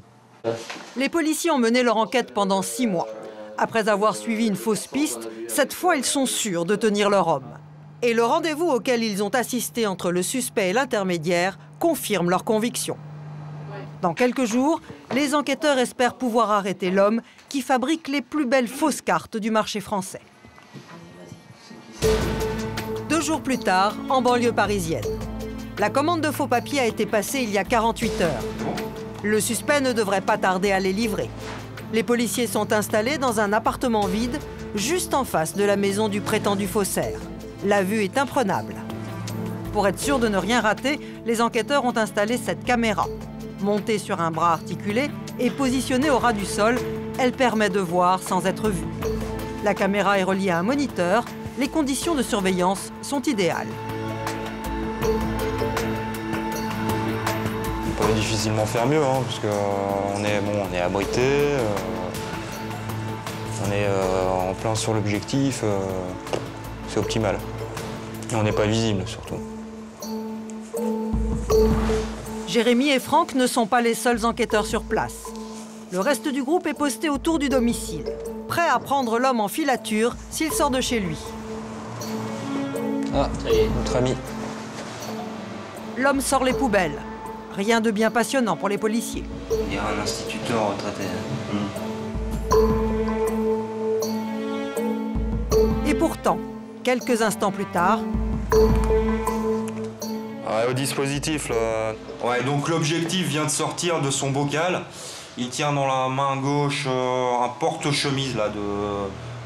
Les policiers ont mené leur enquête pendant 6 mois. Après avoir suivi une fausse piste, cette fois, ils sont sûrs de tenir leur homme. Et le rendez-vous auquel ils ont assisté entre le suspect et l'intermédiaire confirme leur conviction. Dans quelques jours, les enquêteurs espèrent pouvoir arrêter l'homme qui fabrique les plus belles fausses cartes du marché français. 2 jours plus tard, en banlieue parisienne. La commande de faux papiers a été passée il y a 48 heures. Le suspect ne devrait pas tarder à les livrer. Les policiers sont installés dans un appartement vide, juste en face de la maison du prétendu faussaire. La vue est imprenable. Pour être sûr de ne rien rater, les enquêteurs ont installé cette caméra. Montée sur un bras articulé et positionnée au ras du sol, elle permet de voir sans être vue. La caméra est reliée à un moniteur. Les conditions de surveillance sont idéales. On pourrait difficilement faire mieux, hein, parce qu'on est abrité, on est en plein sur l'objectif, c'est optimal. Et on n'est pas visible surtout. Jérémy et Franck ne sont pas les seuls enquêteurs sur place. Le reste du groupe est posté autour du domicile, prêt à prendre l'homme en filature s'il sort de chez lui. Ah, ça y est, notre ami. L'homme sort les poubelles. Rien de bien passionnant pour les policiers. Il y a un instituteur retraité. Et pourtant, quelques instants plus tard... Ouais, au dispositif, là. Ouais, donc l'objectif vient de sortir de son bocal. Il tient dans la main gauche un porte-chemise là,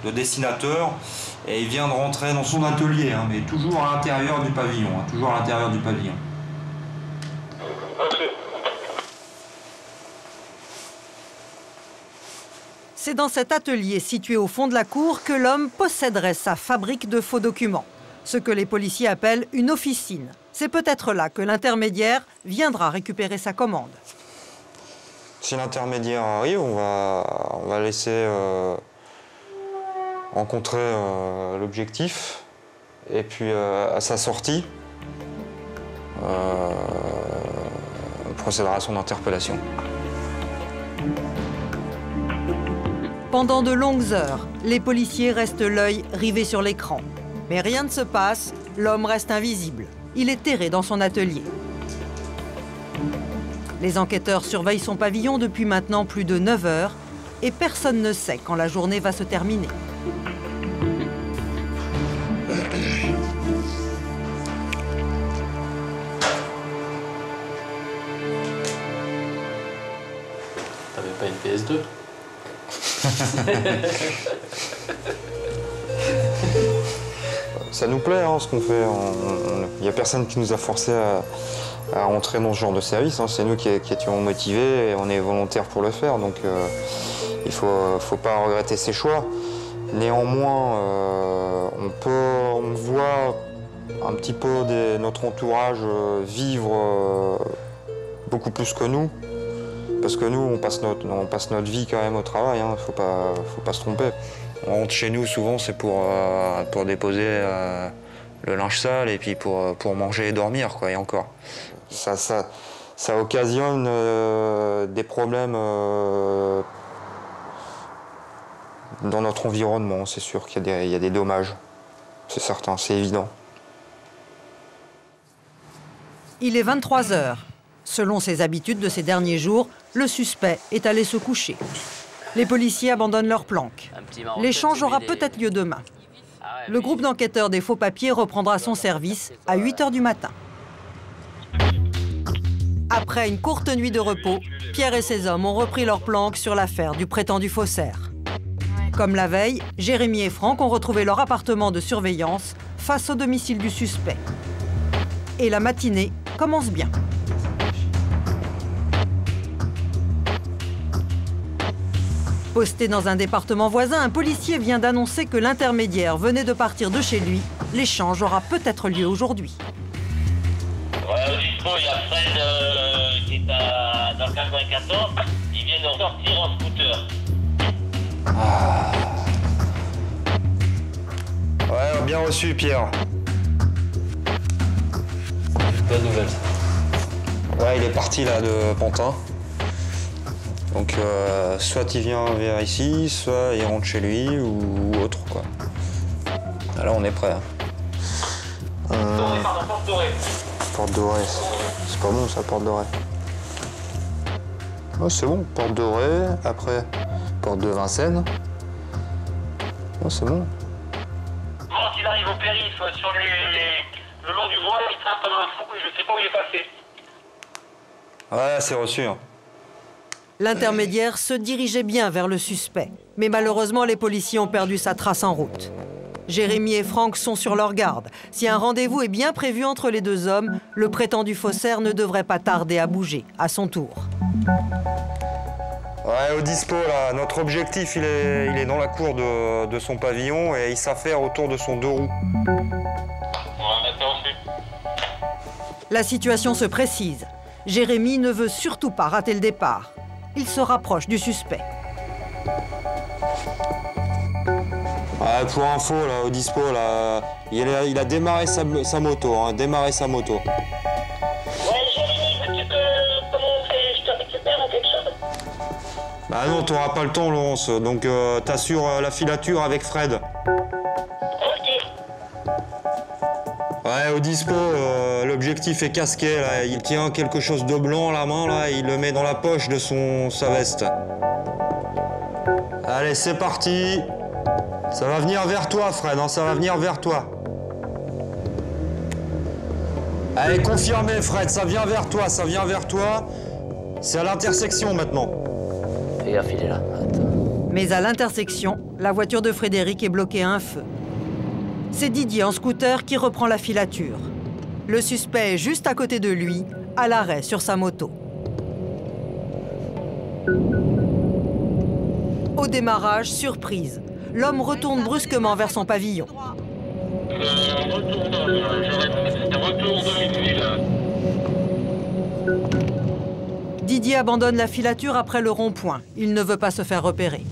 de dessinateur. Et il vient de rentrer dans son atelier, hein, mais toujours à l'intérieur du pavillon. Hein, toujours à l'intérieur du pavillon. C'est dans cet atelier situé au fond de la cour que l'homme posséderait sa fabrique de faux documents, ce que les policiers appellent une officine. C'est peut-être là que l'intermédiaire viendra récupérer sa commande. Si l'intermédiaire arrive, on va laisser rencontrer l'objectif. Et puis à sa sortie, on procédera à son interpellation. Pendant de longues heures, les policiers restent l'œil rivé sur l'écran. Mais rien ne se passe, l'homme reste invisible. Il est terré dans son atelier. Les enquêteurs surveillent son pavillon depuis maintenant plus de 9 heures et personne ne sait quand la journée va se terminer. T'avais pas une PS2 ? Ça nous plaît, hein, ce qu'on fait. Il n'y a personne qui nous a forcé à entrer dans ce genre de service. Hein. C'est nous qui étions motivés et on est volontaires pour le faire. Donc il ne faut pas regretter ses choix. Néanmoins, on voit un petit peu notre entourage vivre beaucoup plus que nous. Parce que nous, on passe notre vie quand même au travail, hein. Faut pas se tromper. On rentre chez nous souvent, c'est pour déposer le linge sale et puis pour manger et dormir, quoi, et encore. Ça occasionne des problèmes dans notre environnement, c'est sûr qu'il y a des dommages. C'est certain, c'est évident. Il est 23 h. Selon ses habitudes de ces derniers jours, le suspect est allé se coucher. Les policiers abandonnent leur planque. L'échange aura peut-être lieu demain. Le groupe d'enquêteurs des faux papiers reprendra son service à 8 h du matin. Après une courte nuit de repos, Pierre et ses hommes ont repris leur planque sur l'affaire du prétendu faussaire. Comme la veille, Jérémy et Franck ont retrouvé leur appartement de surveillance face au domicile du suspect. Et la matinée commence bien. Posté dans un département voisin, un policier vient d'annoncer que l'intermédiaire venait de partir de chez lui. L'échange aura peut-être lieu aujourd'hui. Ouais, au dispo, il y a Fred qui est dans le 94. Il vient de sortir en scooter. Ouais, bien reçu, Pierre. Bonne nouvelle. Ouais, il est parti là de Pantin. Donc soit il vient vers ici, soit il rentre chez lui ou autre, quoi. Là on est prêt. Porte Dorée. Porte Dorée, c'est pas bon ça, Porte Dorée. Oh, c'est bon, Porte Dorée, après Porte de Vincennes. Oh, c'est bon. Quand il arrive au périph' sur le long du voile, il tape comme un fou et je sais pas où il est passé. Ouais, c'est reçu. Hein. L'intermédiaire se dirigeait bien vers le suspect. Mais malheureusement, les policiers ont perdu sa trace en route. Jérémy et Franck sont sur leur garde. Si un rendez-vous est bien prévu entre les deux hommes, le prétendu faussaire ne devrait pas tarder à bouger, à son tour. Ouais, au dispo, là, notre objectif, il est dans la cour de son pavillon et il s'affaire autour de son deux roues. La situation se précise. Jérémy ne veut surtout pas rater le départ. Il se rapproche du suspect. Ouais, pour info, là, au dispo, là, il a démarré sa moto, hein, démarré sa moto. Ouais, Jérémy, veux-tu que je te récupère ou quelque chose? Bah non, t'auras pas le temps, Laurence, donc t'assures la filature avec Fred. Ok. Ouais, au dispo, l'objectif est casqué, là. Il tient quelque chose de blanc à la main, là, et il le met dans la poche de sa veste. Allez, c'est parti. Ça va venir vers toi, Fred, hein, ça va venir vers toi. Allez, confirmé, Fred, ça vient vers toi, ça vient vers toi. C'est à l'intersection, maintenant. Fais gaffe, il est là. Mais à l'intersection, la voiture de Frédéric est bloquée à un feu. C'est Didier en scooter qui reprend la filature. Le suspect est juste à côté de lui, à l'arrêt sur sa moto. Au démarrage, surprise. L'homme retourne brusquement vers son pavillon. Didier abandonne la filature après le rond-point. Il ne veut pas se faire repérer.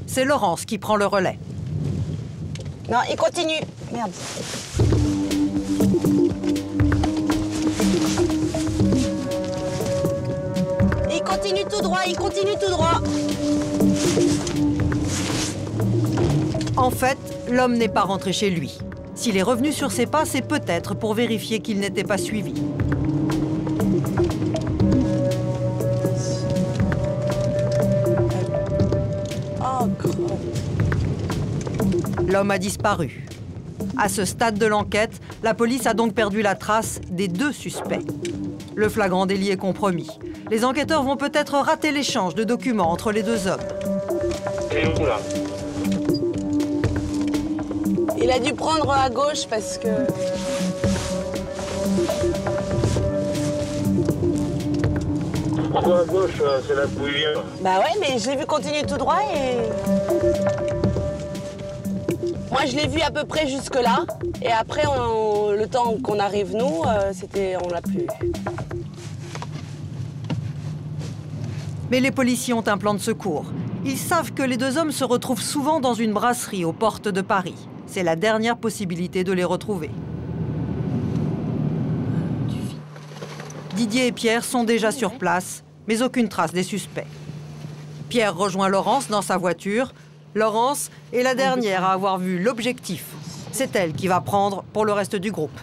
C'est Laurence qui prend le relais. Non, il continue. Merde. Il continue tout droit, il continue tout droit. En fait, l'homme n'est pas rentré chez lui. S'il est revenu sur ses pas, c'est peut-être pour vérifier qu'il n'était pas suivi. L'homme a disparu. À ce stade de l'enquête, la police a donc perdu la trace des deux suspects. Le flagrant délit est compromis. Les enquêteurs vont peut-être rater l'échange de documents entre les deux hommes. Et où là? Il a dû prendre à gauche parce que... Pourquoi à gauche? C'est là où il vient. Bah ouais, mais je l'ai vu continuer tout droit et... Moi, je l'ai vu à peu près jusque-là. Et après, le temps qu'on arrive, nous, on l'a plus. Mais les policiers ont un plan de secours. Ils savent que les deux hommes se retrouvent souvent dans une brasserie aux portes de Paris. C'est la dernière possibilité de les retrouver. Didier et Pierre sont déjà sur place, mais aucune trace des suspects. Pierre rejoint Laurence dans sa voiture. Laurence est la dernière à avoir vu l'objectif. C'est elle qui va prendre pour le reste du groupe.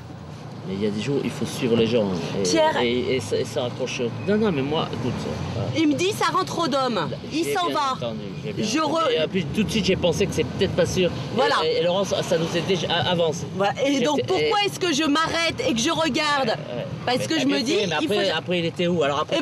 Il y a des jours, il faut suivre les gens. Pierre. Et ça raccroche. Non, mais moi, écoute. Il me dit ça rentre trop d'hommes. Il s'en va. Et puis tout de suite, j'ai pensé que c'est peut-être pas sûr. Voilà. Et Laurence, ça nous est déjà avance. Voilà. Et donc pourquoi est-ce que je m'arrête et que je regarde? Parce que je me dis. Après, il était où? Alors après,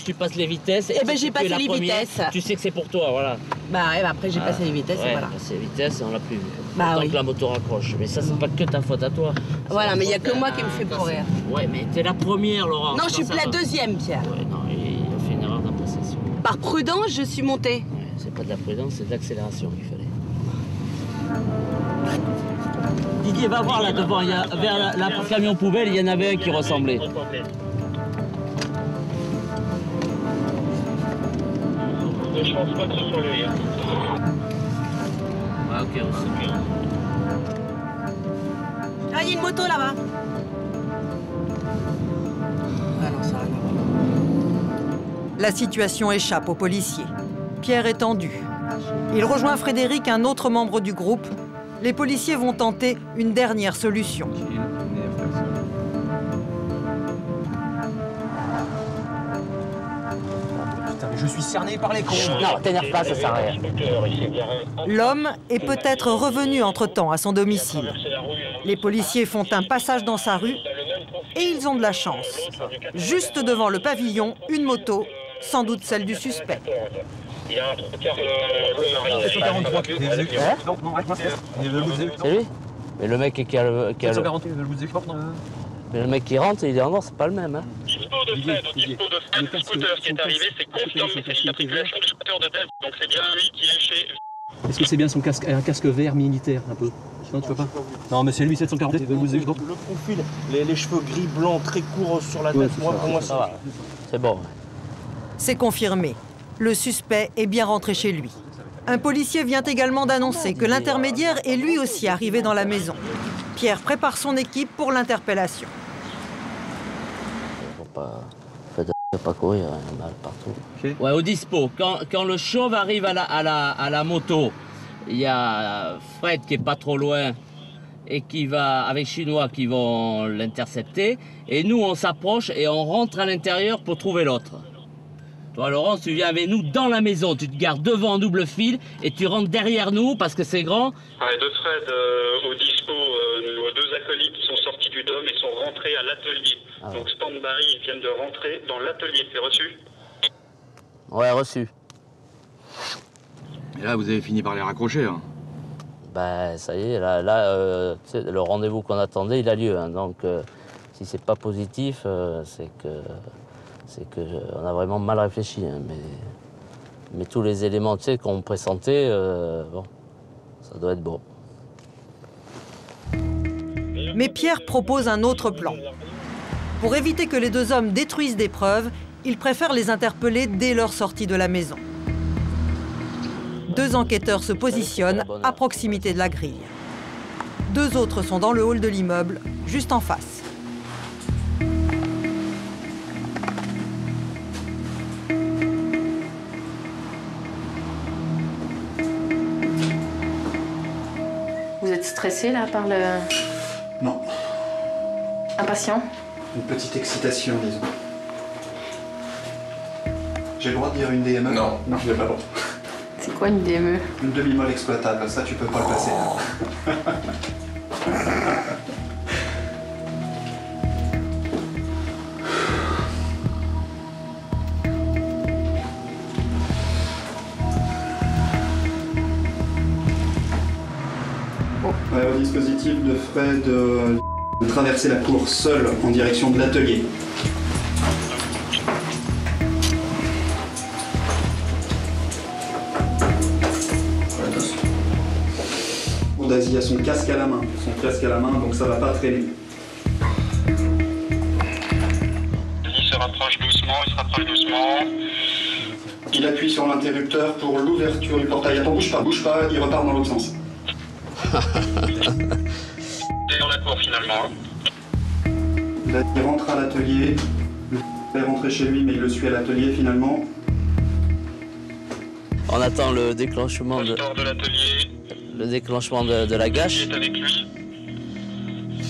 tu passes les vitesses. Et ben j'ai passé les vitesses. Tu sais que c'est pour toi, voilà. Bah ouais, après j'ai passé les vitesses et voilà. Passé les vitesses, on l'a plus vu. Bah Tant oui. que la moto raccroche. Mais ça, c'est pas que ta faute à toi. Voilà, mais il n'y a que moi qui me fait courir. Ouais, mais t'es la première, Laurence. Non, je suis la deuxième, Pierre. Ouais, non, il a fait une erreur d'appréciation. Par prudence, je suis montée. Ouais, c'est pas de la prudence, c'est de l'accélération qu'il fallait. Didier, va voir là devant, il y a, vers la camion poubelle, il y en avait un qui ressemblait. Je pense pas que ce soit lui. Ah, ok, on Ah, il y a une moto là-bas. Ah non, ça rien à voir. La situation échappe aux policiers. Pierre est tendu. Il rejoint Frédéric, un autre membre du groupe. Les policiers vont tenter une dernière solution. Putain, mais je suis cerné par les cons. Non, t'énerve pas, ça sert à rien. L'homme est peut-être revenu entre-temps à son domicile. Les policiers font un passage dans sa rue et ils ont de la chance. Juste devant le pavillon, une moto, sans doute celle du suspect. Il y a un trocard C'est lui? Mais le mec qui a le... Mais le mec qui rentre, il dit non, c'est pas le même. Hein. Dispo de Fred, dispo de Fred, le scooter qui est arrivé, c'est confirmé, c'est l'immatriculation du scooter de Dave, donc c'est bien lui qui est chez... Est-ce que c'est bien son casque, un casque vert militaire, un peu? Non, tu vois pas? Non, mais c'est lui, 740. Le profil, les cheveux gris, blancs, très courts sur la tête, pour moi, ça va. C'est bon. C'est confirmé. Le suspect est bien rentré chez lui. Un policier vient également d'annoncer que l'intermédiaire est lui aussi arrivé dans la maison. Pierre prépare son équipe pour l'interpellation. Faut pas courir, il y a mal partout. Okay. Ouais, au dispo. Quand le chauve arrive à la moto, il y a Fred qui est pas trop loin et qui va avec Chinois qui vont l'intercepter. Et nous, on s'approche et on rentre à l'intérieur pour trouver l'autre. Toi, Laurence, tu viens avec nous dans la maison. Tu te gardes devant en double fil et tu rentres derrière nous parce que c'est grand. Ouais, de Fred au dispo, nos deux acolytes qui sont sortis du dôme et sont rentrés à l'atelier. Ah ouais. Donc stand-by, ils viennent de rentrer dans l'atelier. C'est reçu? Ouais, reçu. Et là, vous avez fini par les raccrocher, hein? Ben, ça y est, là le rendez-vous qu'on attendait, il a lieu. Hein, donc, si c'est pas positif, c'est qu'on a vraiment mal réfléchi. Hein, mais tous les éléments qu'on pressentait, bon, ça doit être bon. Mais Pierre propose un autre plan. Pour éviter que les deux hommes détruisent des preuves, il préfère les interpeller dès leur sortie de la maison. Deux enquêteurs se positionnent à proximité de la grille. Deux autres sont dans le hall de l'immeuble, juste en face. Vous êtes stressé là par le... Non. Impatient? Une petite excitation, disons. J'ai le droit de dire une DME? Non, non, je n'ai pas le droit. C'est quoi une DME? Une demi-molle exploitable, ça tu peux pas le passer. Au dispositif de Fred de traverser la cour seul en direction de l'atelier. Daisy a son casque à la main, donc ça va pas traîner. Il se rapproche doucement, Il appuie sur l'interrupteur pour l'ouverture du portail. Attends, bouge pas, il repart dans l'autre sens. C'est dans la cour finalement. Là, il rentre à l'atelier. Il est rentré chez lui, mais il le suit à l'atelier finalement. On attend le déclenchement de la gâche. Il est avec lui.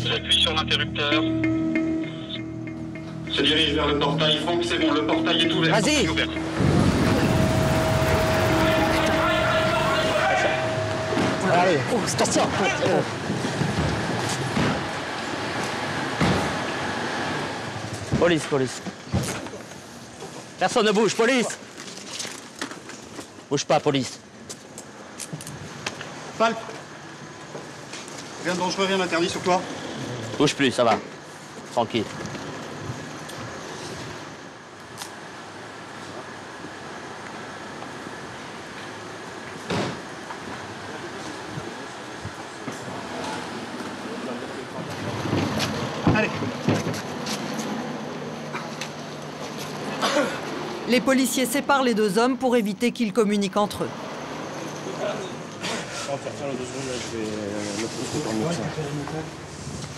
Il appuie sur l'interrupteur. Se dirige vers le portail. Franck, c'est bon, le portail est ouvert. Vas-y. Allez, attention. Police. Personne ne bouge, police. Bouge pas, police. Palp. Rien de dangereux, rien d'interdit sur toi. Bouge plus, ça va. Tranquille. Allez. Les policiers séparent les deux hommes pour éviter qu'ils communiquent entre eux.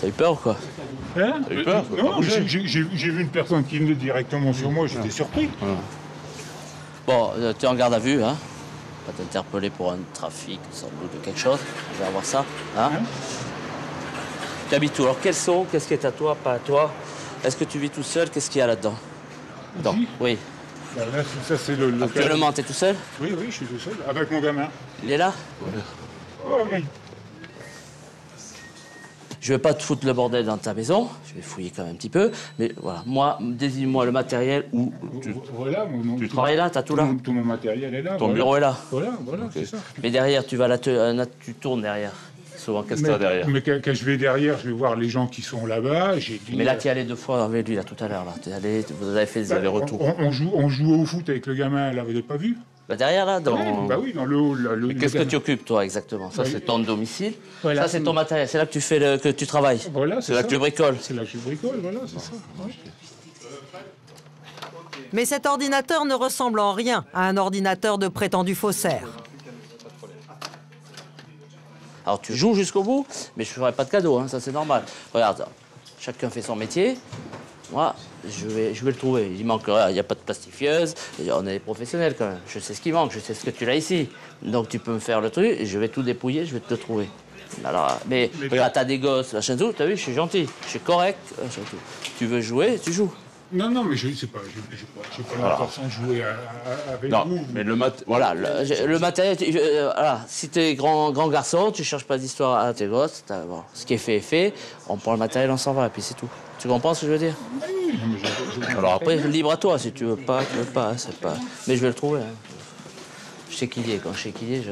T'as eu peur ou quoi? Hein? T'as eu peur? Non, j'ai vu une personne qui venait directement sur moi, j'étais surpris. Bon, tu es en garde à vue, hein? On va t'interpeller pour un trafic, sans doute de quelque chose. On va voir ça, hein? Tu habites où? Alors, quels sont? Qu'est-ce qui est à toi, pas à toi? Est-ce que tu vis tout seul? Qu'est-ce qu'il y a là-dedans? Oui. Là, ça, c'est le Actuellement, t'es tout seul? Oui, je suis tout seul, avec mon gamin. Il est là? Oui. Je vais pas te foutre le bordel dans ta maison, je vais fouiller quand même un petit peu, mais voilà, moi, désigne-moi le matériel où Voilà, tu travailles là, t'as tout là? Tout mon matériel est là. Ton bureau est là? Voilà, c'est ça. Mais derrière, tu vas là, tu tournes derrière. Souvent, qu'est-ce que tu as derrière? Mais quand je vais derrière, je vais voir les gens qui sont là-bas. Mais là, tu es allé 2 fois avec lui, là, tout à l'heure. Vous avez fait des allers-retours. On joue au foot avec le gamin, là, vous n'avez pas vu? Bah derrière, là, dans... Bah oui, dans le hall. Qu'est-ce que tu occupes, toi, exactement? Ça, c'est ton domicile. Voilà, ça, c'est ton matériel. C'est là que tu fais que tu travailles. Voilà, c'est là que tu bricoles. C'est là que je bricole, voilà, c'est ça. Ouais. Mais cet ordinateur ne ressemble en rien à un ordinateur de prétendus faussaires. Alors, tu joues jusqu'au bout, mais je ne ferai pas de cadeau, hein, ça, c'est normal. Regarde, chacun fait son métier. Moi, je vais le trouver. Il manque, il n'y a pas de plastifieuse. On est des professionnels quand même. Je sais ce qui manque, je sais ce que tu as ici. Donc tu peux me faire le truc et je vais tout dépouiller, je vais te le trouver. Alors, mais regarde, t'as des gosses, machin tout, t'as vu, je suis gentil, je suis correct. Tu veux jouer, tu joues. Non, mais je sais pas, j'ai pas l'intention de jouer avec vous. Mais le matériel, voilà, si t'es grand garçon, tu cherches pas d'histoire à tes gosses. Bon, ce qui est fait, on prend le matériel, on s'en va, et puis c'est tout. Tu comprends ce que je veux dire? Oui, mais alors après, libre à toi, si tu veux pas, c'est pas... Mais je vais le trouver. Hein. Je sais qui il est, quand je sais qui il est,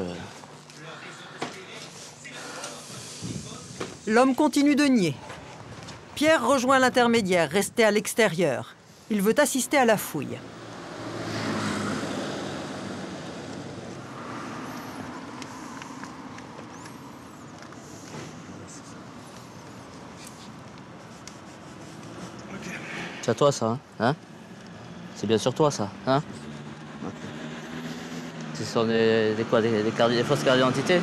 L'homme continue de nier. Pierre rejoint l'intermédiaire, resté à l'extérieur. Il veut assister à la fouille. C'est à toi, ça, hein? C'est bien sur toi, ça, hein? Okay. Ce sont des fausses cartes d'identité,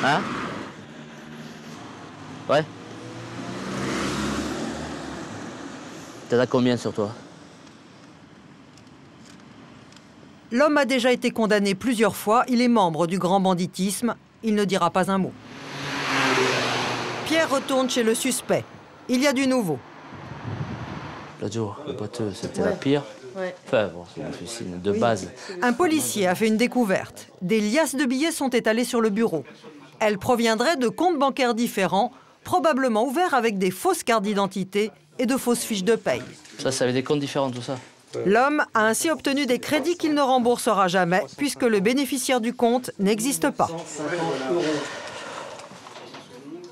hein? Ouais? T'en as combien sur toi? L'homme a déjà été condamné plusieurs fois. Il est membre du grand banditisme. Il ne dira pas un mot. Pierre retourne chez le suspect. Il y a du nouveau. L'autre jour, le boiteux, c'était la pire. Ouais. Enfin, bon, c'est une officine de base. Un policier a fait une découverte. Des liasses de billets sont étalées sur le bureau. Elles proviendraient de comptes bancaires différents, probablement ouverts avec des fausses cartes d'identité et de fausses fiches de paye. Ça avait des comptes différents, tout ça? L'homme a ainsi obtenu des crédits qu'il ne remboursera jamais, puisque le bénéficiaire du compte n'existe pas.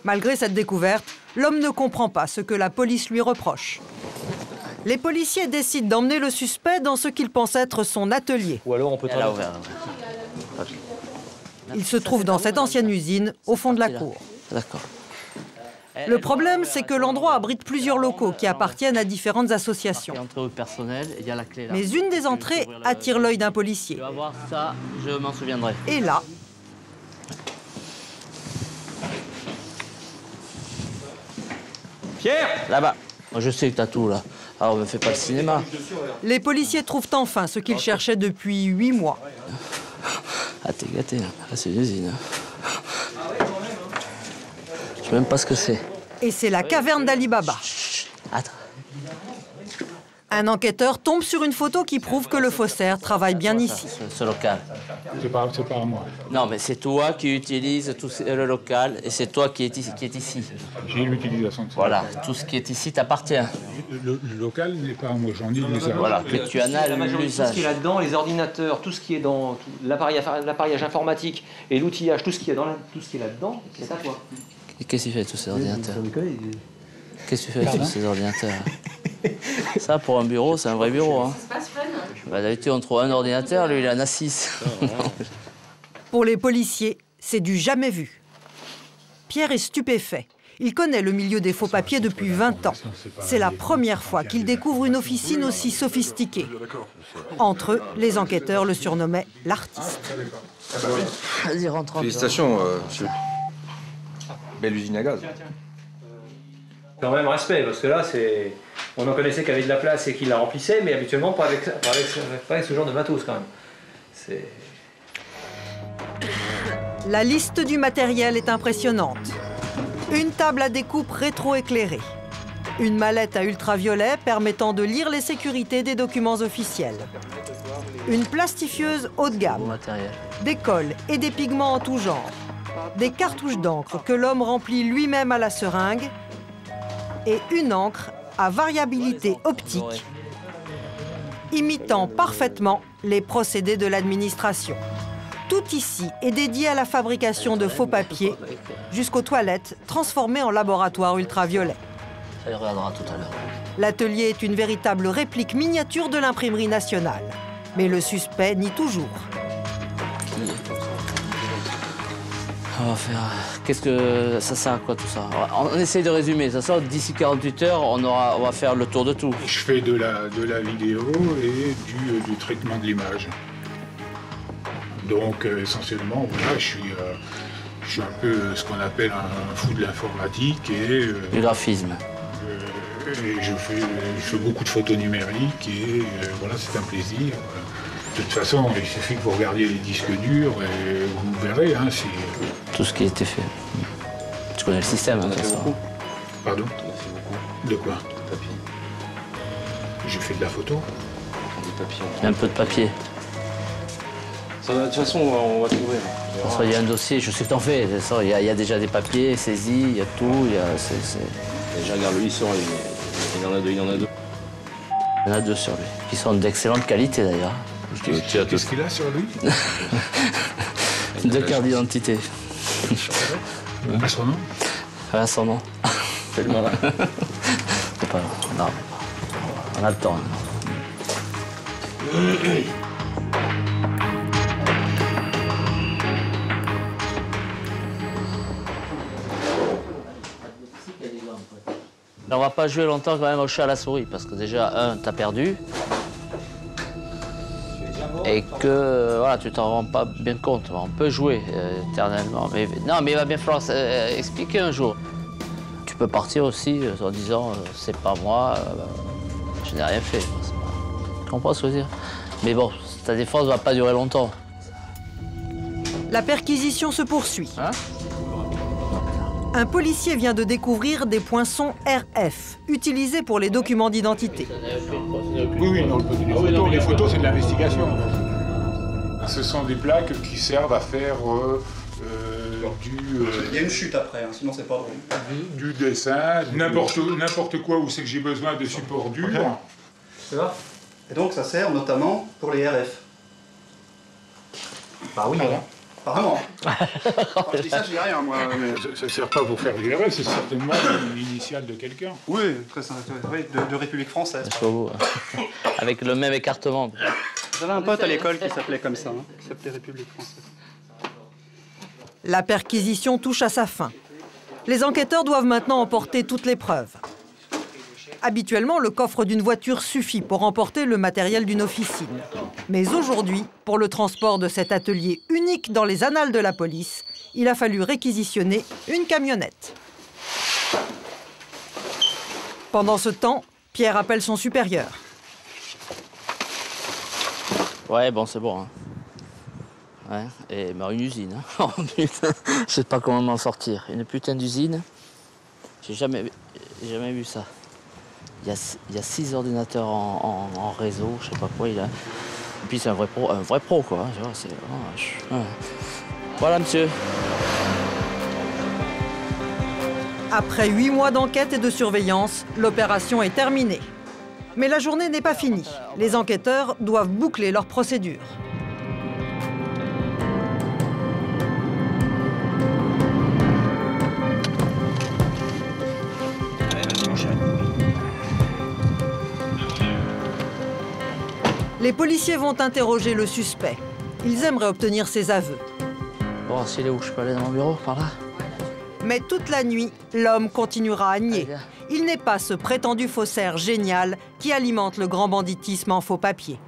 Malgré cette découverte, l'homme ne comprend pas ce que la police lui reproche. Les policiers décident d'emmener le suspect dans ce qu'ils pensent être son atelier. Ou alors on peut travailler. Il se trouve dans cette ancienne usine, au fond de la cour. D'accord. Le problème, c'est que l'endroit abrite plusieurs locaux qui appartiennent à différentes associations. Mais une des entrées attire l'œil d'un policier. Tu vas voir ça, je m'en souviendrai. Et là... Pierre! Là-bas. Je sais que t'as tout, là. Alors, on me fait pas le cinéma. Les policiers trouvent enfin ce qu'ils cherchaient depuis 8 mois. Ah, t'es gâté, là. Là, c'est une usine. Je sais même pas ce que c'est. Et c'est la caverne d'Ali Baba. Attends. Un enquêteur tombe sur une photo qui prouve que le faussaire travaille bien ici. Ce local. C'est pas à moi. Non, mais c'est toi qui utilises le local et c'est toi qui est ici. J'ai l'utilisation de ça. Voilà, tout ce qui est ici t'appartient. Le local n'est pas à moi, j'en ai l'usage. Voilà, que tu en as La majorité, tout ce qui est là-dedans, les ordinateurs, tout ce qui est dans l'appareillage informatique et l'outillage, tout ce qui est là-dedans, c'est à toi. Qu'est-ce que tu fais avec tous ces ordinateurs? Qu'est-ce que tu fais avec tous ces ordinateurs? Ça, pour un bureau, c'est un vrai bureau. Hein. Bah, d'habitude, on trouve un ordinateur, lui, il en a 6. Pour les policiers, c'est du jamais vu. Pierre est stupéfait. Il connaît le milieu des faux papiers depuis 20 ans. C'est la première fois qu'il découvre une officine aussi sophistiquée. Entre eux, les enquêteurs le surnommaient l'artiste. Vas-y, rentre. Félicitations, monsieur. Belle usine à gaz. Quand même respect, parce que là, on en connaissait qui avait de la place et qui la remplissait, mais habituellement pas avec ce genre de matos quand même. La liste du matériel est impressionnante. Une table à découpe rétroéclairée. Une mallette à ultraviolet permettant de lire les sécurités des documents officiels. Une plastifieuse haut de gamme. Des cols et des pigments en tout genre. Des cartouches d'encre que l'homme remplit lui-même à la seringue. Et une encre à variabilité optique, imitant parfaitement les procédés de l'administration. Tout ici est dédié à la fabrication de faux papiers, jusqu'aux toilettes transformées en laboratoire ultraviolet. Ça y regardera tout à l'heure. L'atelier est une véritable réplique miniature de l'imprimerie nationale. Mais le suspect nie toujours. On va faire... Qu'est-ce que... Ça sert à quoi tout ça? On essaye de résumer. De toute façon, d'ici 48 heures, on va faire le tour de tout. Je fais de la vidéo et du traitement de l'image. Donc, essentiellement, voilà, je suis un peu ce qu'on appelle un fou de l'informatique et... du graphisme. Et je fais beaucoup de photos numériques et voilà, c'est un plaisir. Voilà. De toute façon, il suffit que vous regardiez les disques durs et vous verrez. Hein, tout ce qui a été fait. Tu connais le système, hein, de toute façon. Pardon? De quoi? Papier. J'ai fait de la photo. Du papier. Un peu de papier. Ça, de toute façon, on va trouver. Il y a un dossier, je sais que t'en fais. Il y a déjà des papiers saisis, il y a tout. Déjà, regarde, lui, il sort, il y en a deux. Il y en a 2 sur lui, qui sont d'excellente qualité d'ailleurs. Qu'est-ce qu'il a sur lui? 2 cartes d'identité. À son nom? À son nom. Fais le malin. C'est pas grave. Non. On a le temps. On va pas jouer longtemps quand même au chat à la souris, parce que déjà, t'as perdu. Et que voilà, tu t'en rends pas bien compte. On peut jouer éternellement. Mais, non, mais il va bien falloir expliquer un jour. Tu peux partir aussi en disant c'est pas moi, je n'ai rien fait. Tu comprends ce que je veux dire? Mais bon, ta défense ne va pas durer longtemps. La perquisition se poursuit. Hein? Un policier vient de découvrir des poinçons RF, utilisés pour les documents d'identité. Oui, non, les photos, c'est de l'investigation. Ce sont des plaques qui servent à faire Il y a une chute après, hein, sinon c'est pas drôle. Du dessin, n'importe quoi où c'est que j'ai besoin de support dur. C'est ça. Et donc ça sert notamment pour les RF. Bah oui. Apparemment. Je dis ça, je dis rien, moi. Mais... Ça ne sert pas pour faire du RF, c'est certainement l'initiale de quelqu'un. Oui, très oui, de République française. Avec le même écartement. J'avais un pote à l'école qui s'appelait comme ça, hein, qui s'appelait République française. La perquisition touche à sa fin. Les enquêteurs doivent maintenant emporter toutes les preuves. Habituellement, le coffre d'une voiture suffit pour emporter le matériel d'une officine. Mais aujourd'hui, pour le transport de cet atelier unique dans les annales de la police, il a fallu réquisitionner une camionnette. Pendant ce temps, Pierre appelle son supérieur. Ouais, bon, c'est bon. Hein. Ouais, et bah, une usine. Hein. Oh putain, je sais pas comment m'en sortir. Une putain d'usine. J'ai jamais vu ça. Il y a 6 ordinateurs en réseau, je sais pas quoi il a. Et puis c'est un vrai pro quoi. Voilà monsieur. Après 8 mois d'enquête et de surveillance, l'opération est terminée. Mais la journée n'est pas finie. Les enquêteurs doivent boucler leur procédure. Les policiers vont interroger le suspect. Ils aimeraient obtenir ses aveux. Bon, s'il est où je peux aller dans mon bureau, par là? Mais toute la nuit, l'homme continuera à nier. Il n'est pas ce prétendu faussaire génial qui alimente le grand banditisme en faux papier.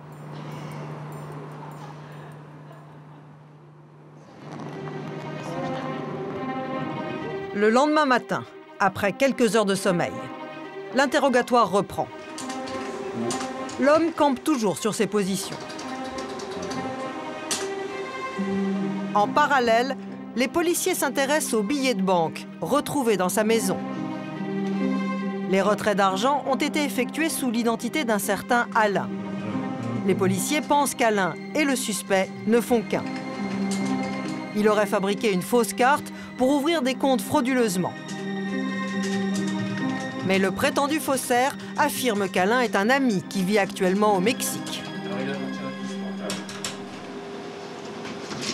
Le lendemain matin, après quelques heures de sommeil, l'interrogatoire reprend. L'homme campe toujours sur ses positions. En parallèle, les policiers s'intéressent aux billets de banque retrouvés dans sa maison. Les retraits d'argent ont été effectués sous l'identité d'un certain Alain. Les policiers pensent qu'Alain et le suspect ne font qu'un. Il aurait fabriqué une fausse carte pour ouvrir des comptes frauduleusement. Mais le prétendu faussaire affirme qu'Alain est un ami qui vit actuellement au Mexique.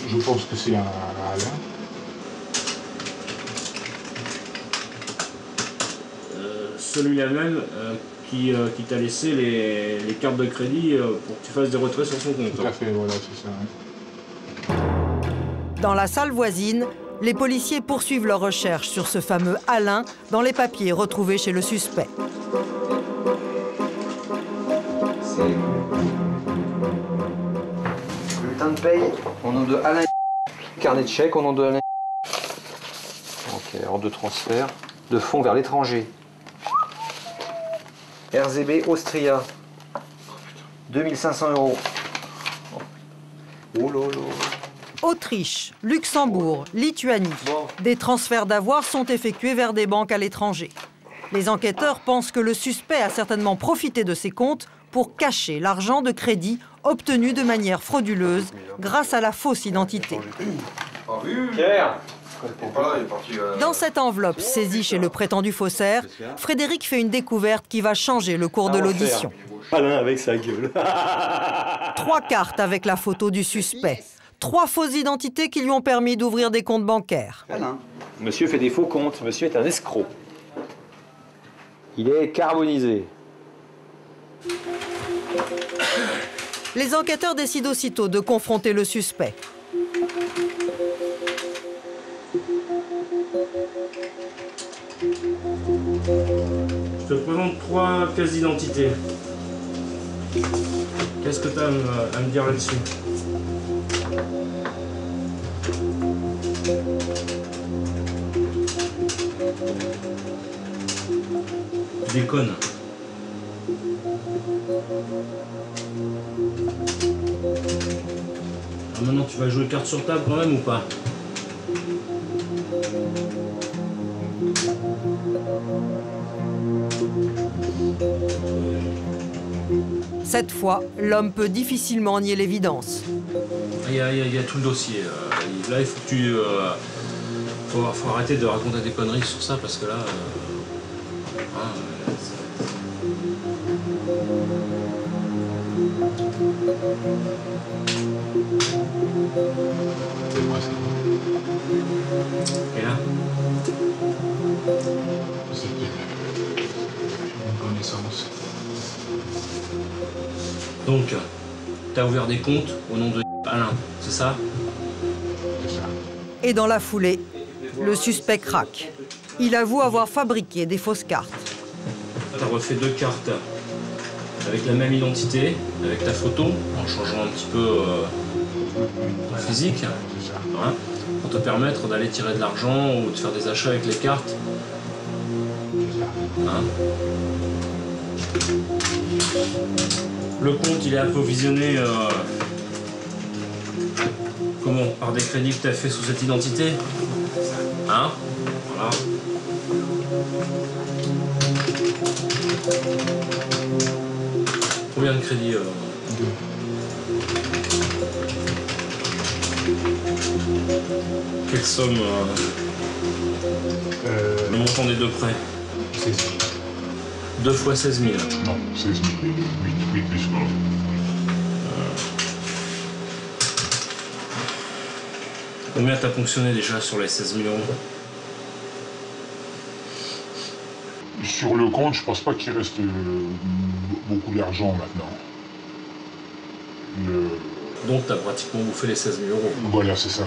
Je pense que c'est un Alain. Celui-là même qui t'a laissé les cartes de crédit pour que tu fasses des retraits sur son compte. Tout à fait, voilà, c'est ça. Hein. Dans la salle voisine, les policiers poursuivent leurs recherches sur ce fameux Alain dans les papiers retrouvés chez le suspect. Bulletin de paye au nom de Alain. Carnet de chèque au nom de Alain. Ok, ordre de transfert de fonds vers l'étranger. RZB Austria. 2500 €. Oh lolo. Autriche, Luxembourg, Lituanie. Des transferts d'avoirs sont effectués vers des banques à l'étranger. Les enquêteurs pensent que le suspect a certainement profité de ces comptes pour cacher l'argent de crédit obtenu de manière frauduleuse grâce à la fausse identité. Dans cette enveloppe saisie chez le prétendu faussaire, Frédéric fait une découverte qui va changer le cours de l'audition. Alain avec sa gueule. 3 cartes avec la photo du suspect. 3 fausses identités qui lui ont permis d'ouvrir des comptes bancaires. Alain. Monsieur fait des faux comptes. Monsieur est un escroc. Il est carbonisé. Les enquêteurs décident aussitôt de confronter le suspect. Je te présente 3 pièces d'identité. Qu'est-ce que tu as à me dire là-dessus? Tu déconnes. Alors maintenant, tu vas jouer carte sur table quand même ou pas? Cette fois, l'homme peut difficilement nier l'évidence. Il y a tout le dossier. Là, il faut que tu... faut arrêter de raconter des conneries sur ça parce que là... Et là? C'était une connaissance. Donc, tu as ouvert des comptes au nom de Alain, c'est ça? Et dans la foulée, le suspect craque. Il avoue avoir fabriqué des fausses cartes. Tu as refait 2 cartes avec la même identité, avec ta photo, en changeant un petit peu ton physique, hein, pour te permettre d'aller tirer de l'argent ou de faire des achats avec les cartes. Hein. Le compte, il est approvisionné comment? Par des crédits que tu as fait sous cette identité. Hein? Voilà. Combien de crédits? 2. Quelle somme? Le montant des 2 prêts? 16 000. 2 fois 16 000. Non, 16 000. 8 plus 1. Combien t'as fonctionné déjà sur les 16 000 €? Sur le compte, je pense pas qu'il reste beaucoup d'argent maintenant. Donc t'as pratiquement bouffé les 16 000 €. Voilà, c'est ça.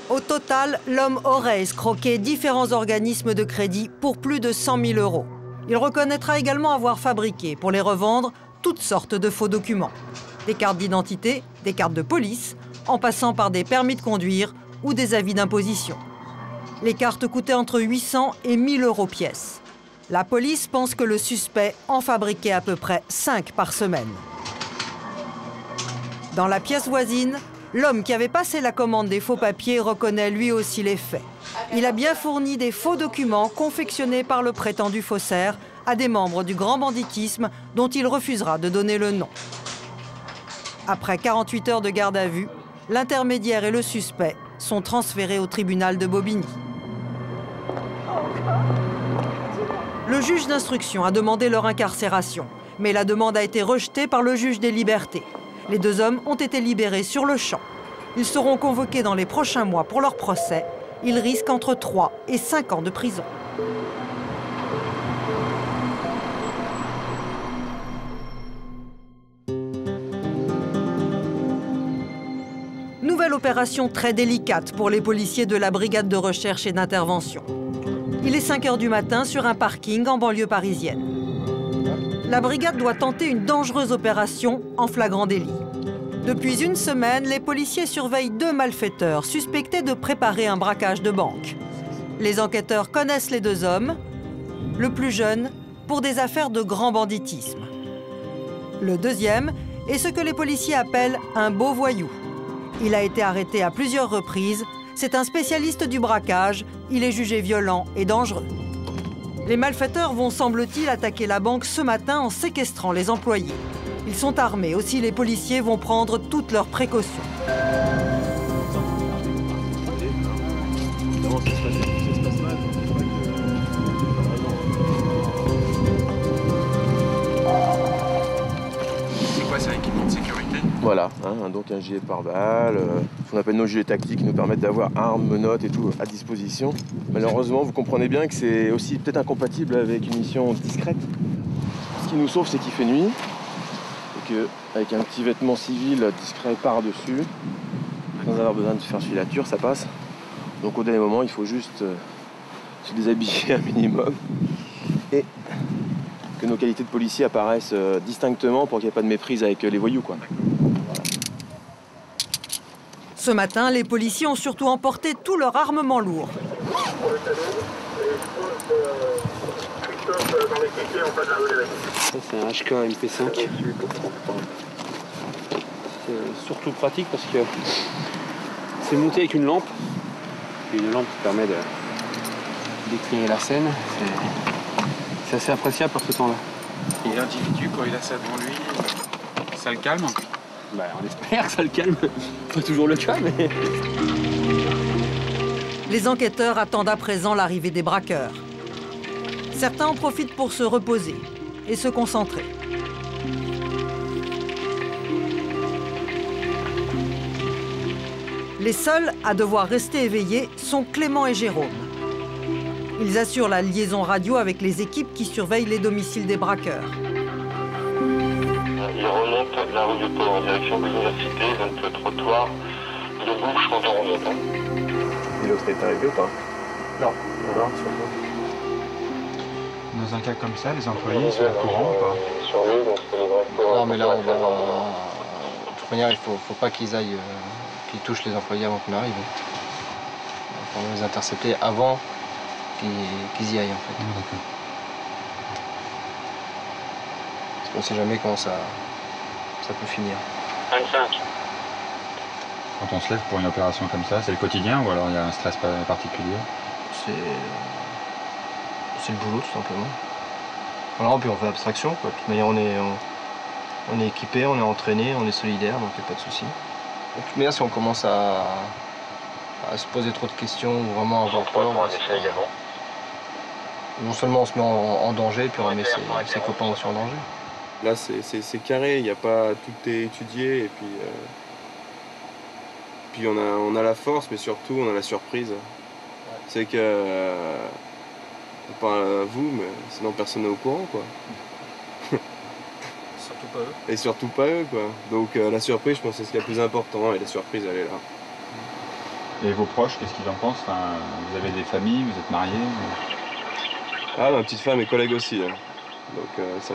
Au total, l'homme aurait escroqué différents organismes de crédit pour plus de 100 000 €. Il reconnaîtra également avoir fabriqué, pour les revendre, toutes sortes de faux documents. Des cartes d'identité, des cartes de police, en passant par des permis de conduire ou des avis d'imposition. Les cartes coûtaient entre 800 et 1 000 € pièce. La police pense que le suspect en fabriquait à peu près 5 par semaine. Dans la pièce voisine, l'homme qui avait passé la commande des faux papiers reconnaît lui aussi les faits. Il a bien fourni des faux documents confectionnés par le prétendu faussaire à des membres du grand banditisme dont il refusera de donner le nom. Après 48 heures de garde à vue, l'intermédiaire et le suspect sont transférés au tribunal de Bobigny. Le juge d'instruction a demandé leur incarcération, mais la demande a été rejetée par le juge des libertés. Les 2 hommes ont été libérés sur le champ. Ils seront convoqués dans les prochains mois pour leur procès. Ils risquent entre 3 et 5 ans de prison. Nouvelle opération très délicate pour les policiers de la brigade de recherche et d'intervention. Il est 5 h du matin sur un parking en banlieue parisienne. La brigade doit tenter une dangereuse opération en flagrant délit. Depuis une semaine, les policiers surveillent 2 malfaiteurs suspectés de préparer un braquage de banque. Les enquêteurs connaissent les 2 hommes, le plus jeune pour des affaires de grand banditisme. Le deuxième est ce que les policiers appellent un beau voyou. Il a été arrêté à plusieurs reprises. C'est un spécialiste du braquage. Il est jugé violent et dangereux. Les malfaiteurs vont, semble-t-il, attaquer la banque ce matin en séquestrant les employés. Ils sont armés. Aussi, les policiers vont prendre toutes leurs précautions. C'est quoi, c'est un équipement de sécurité? Voilà, hein, donc un gilet pare-balles, ce qu'on appelle nos gilets tactiques qui nous permettent d'avoir armes, menottes et tout à disposition. Malheureusement, vous comprenez bien que c'est aussi peut-être incompatible avec une mission discrète. Ce qui nous sauve, c'est qu'il fait nuit et qu'avec un petit vêtement civil discret par-dessus, sans avoir besoin de faire filature, ça passe. Donc au dernier moment, il faut juste se déshabiller un minimum et que nos qualités de policiers apparaissent distinctement pour qu'il n'y ait pas de méprise avec les voyous, quoi. Ce matin, les policiers ont surtout emporté tout leur armement lourd. C'est un HK MP5. C'est surtout pratique parce que c'est monté avec une lampe. Une lampe qui permet d'éclairer la scène. C'est assez appréciable par ce temps-là. Et l'individu, quand il a ça devant lui, ça le calme? Bah, on espère que ça le calme. Pas toujours le cas, mais... Les enquêteurs attendent à présent l'arrivée des braqueurs. Certains en profitent pour se reposer et se concentrer. Les seuls à devoir rester éveillés sont Clément et Jérôme. Ils assurent la liaison radio avec les équipes qui surveillent les domiciles des braqueurs. Il remonte la rue du Pôle en direction de l'université, donc le trottoir de gauche quand on remonte. Et l'autre est arrivé ou pas? Non. Dans un cas comme ça, les employés sont au courant ou pas? Non, mais là, on va... De toute manière, il faut pas qu'ils aillent, qu'ils touchent les employés avant qu'on arrive. On va les intercepter avant qu'ils y aillent, en fait. D'accord. Parce qu'on sait jamais comment ça peut finir. 25. Quand on se lève pour une opération comme ça, c'est le quotidien ou alors il y a un stress particulier? C'est le boulot, tout simplement. Voilà, puis on fait abstraction, quoi. De toute manière, on est équipé, on est entraîné, on est solidaire, donc il n'y a pas de souci. De toute manière, si on commence à se poser trop de questions ou vraiment avoir peur, non seulement on se met en danger, puis on met ses copains aussi en danger. Là, c'est carré, il n'y a pas tout est étudié, et puis on a la force, mais surtout on a la surprise. C'est que, pas à vous, mais sinon personne n'est au courant, quoi. Surtout pas eux. Et surtout pas eux, quoi. Donc la surprise, je pense, c'est ce qui est le plus important, et la surprise, elle est là. Et vos proches, qu'est-ce qu'ils en pensent? Enfin, vous avez des familles, vous êtes mariés? Ah, ma petite femme est collègue aussi, hein. Donc ça,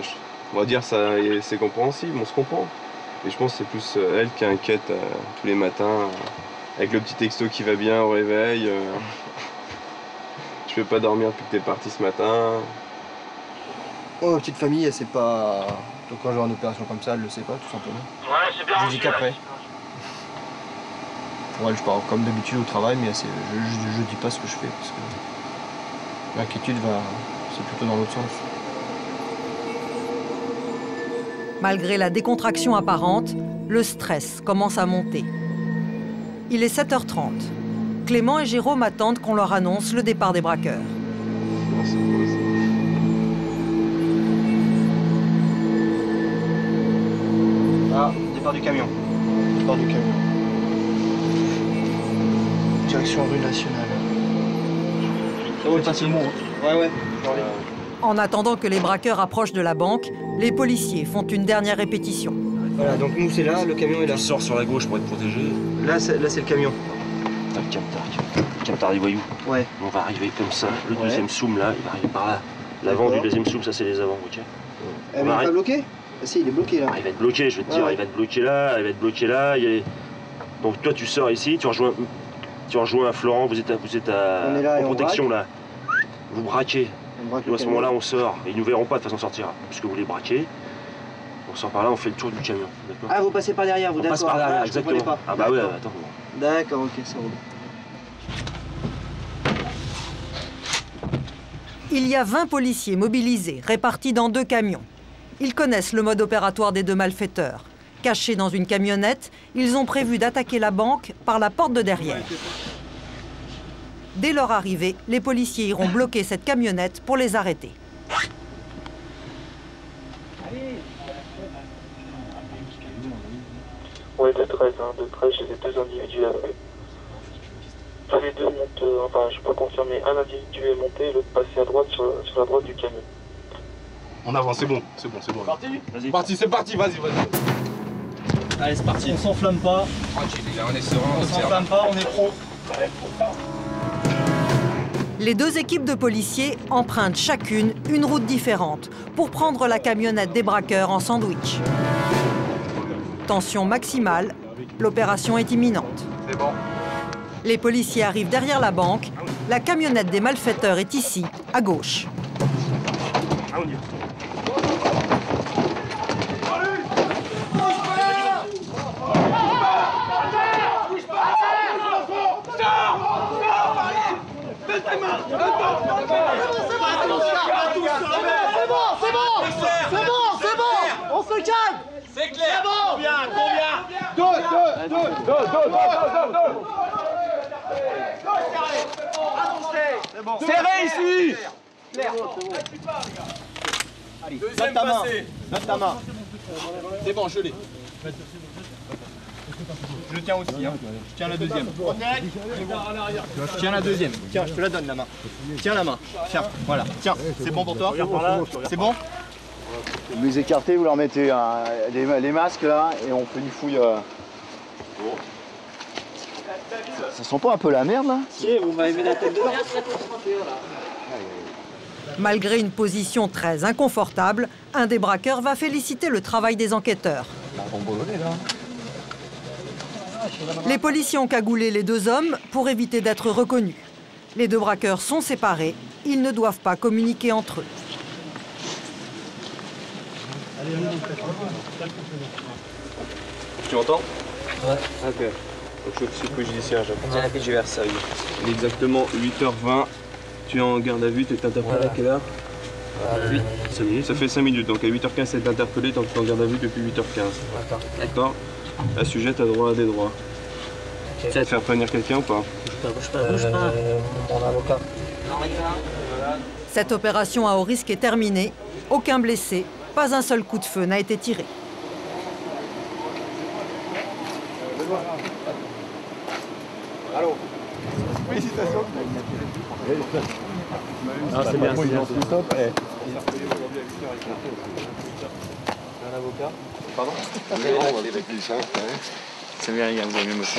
on va dire, c'est compréhensible, on se comprend. Et je pense que c'est plus elle qui inquiète tous les matins, avec le petit texto qui va bien au réveil. Je peux pas dormir depuis que t'es parti ce matin. Oh, ma petite famille, elle sait pas... Donc quand j'aurai une opération comme ça, elle le sait pas, tout simplement. Ouais, c'est bien. Je dis qu'après. Pour elle, je pars comme d'habitude au travail, mais je dis pas ce que je fais, parce que l'inquiétude c'est plutôt dans l'autre sens. Malgré la décontraction apparente, le stress commence à monter. Il est 7h30. Clément et Jérôme attendent qu'on leur annonce le départ des braqueurs. Ah, départ du camion. Départ du camion. Direction rue nationale. Oh, c'est bon. Ouais. En attendant que les braqueurs approchent de la banque, les policiers font une dernière répétition. Voilà, donc nous c'est là, le camion est là. Tu sors sur la gauche pour être protégé. Là c'est le camion. Tac, captar des voyous. Ouais. On va arriver comme ça. Le deuxième zoom là, il va arriver par là. L'avant du deuxième zoom, ça c'est les avants, ok. Mais il est pas bloqué? Ah si, il est bloqué là. Ah, il va être bloqué, je vais te dire, il va être bloqué là, il va être bloqué là. Donc toi tu sors ici, tu rejoins Florent, vous êtes en protection là. Vous braquez. Nous à ce moment-là on sort, et ils nous verront pas de façon sortir, puisque vous les braquez. On sort par là, on fait le tour du camion, d'accord? Ah, vous passez par derrière, vous, d'accord? On passe par derrière, Ah, exactement. pas. Ah bah ouais, attends. D'accord, ok, ça roule. Il y a 20 policiers mobilisés, répartis dans 2 camions. Ils connaissent le mode opératoire des 2 malfaiteurs. Cachés dans une camionnette, ils ont prévu d'attaquer la banque par la porte de derrière. Dès leur arrivée, les policiers iront bloquer cette camionnette pour les arrêter. Ouais, de 13, j'ai les 2 individus avec. Les 2 montent, enfin, je peux confirmer, un individu est monté, l'autre passé à droite sur la droite du camion. On avance, c'est bon. Parti? Vas-y. Parti, c'est parti, vas-y. Allez, c'est parti. On s'enflamme pas. Tranquille, là, on est serein, On s'enflamme pas, on est pro. Les 2 équipes de policiers empruntent chacune une route différente pour prendre la camionnette des braqueurs en sandwich. Tension maximale, l'opération est imminente. C'est bon. Les policiers arrivent derrière la banque. La camionnette des malfaiteurs est ici, à gauche. Ah, on y va. C'est bon, on se calme. C'est clair. C'est bon. Combien? 2. Serré ici. Allez, note ta main. C'est bon, je l'ai. Je le tiens aussi, hein. Je tiens la deuxième. Je tiens la deuxième. Tiens, je te la donne la main. Tiens la main. Tiens, voilà. Tiens, c'est bon pour toi? C'est bon? Vous les écartez, vous leur mettez les masques là et on fait une fouille. Ça sent pas un peu la merde là? Si, vous m'avez mis la tête dedans. Malgré une position très inconfortable, un des braqueurs va féliciter le travail des enquêteurs. Les policiers ont cagoulé les deux hommes pour éviter d'être reconnus. Les deux braqueurs sont séparés, ils ne doivent pas communiquer entre eux. Tu m'entends? Ouais. Ok. Donc je suis officier de police judiciaire, j'apprends. J'ai appelé Versailles. Il est exactement 8h20. Tu es en garde à vue, tu es interpellé à quelle heure? 8. 5 minutes. Ça fait 5 minutes, donc à 8h15 tu es interpellé, donc tu es en garde à vue depuis 8h15. D'accord. D'accord? À ce sujet, tu as droit à des droits. Okay. Tu vas te faire prévenir quelqu'un ou pas? Bouge pas. Mon avocat. Cette opération à haut risque est terminée. Aucun blessé, pas un seul coup de feu n'a été tiré. Allô. Félicitations. Ah, c'est bien, c'est bien. C'est top. Un avocat. Pardon? C'est bien, vous avez même aussi.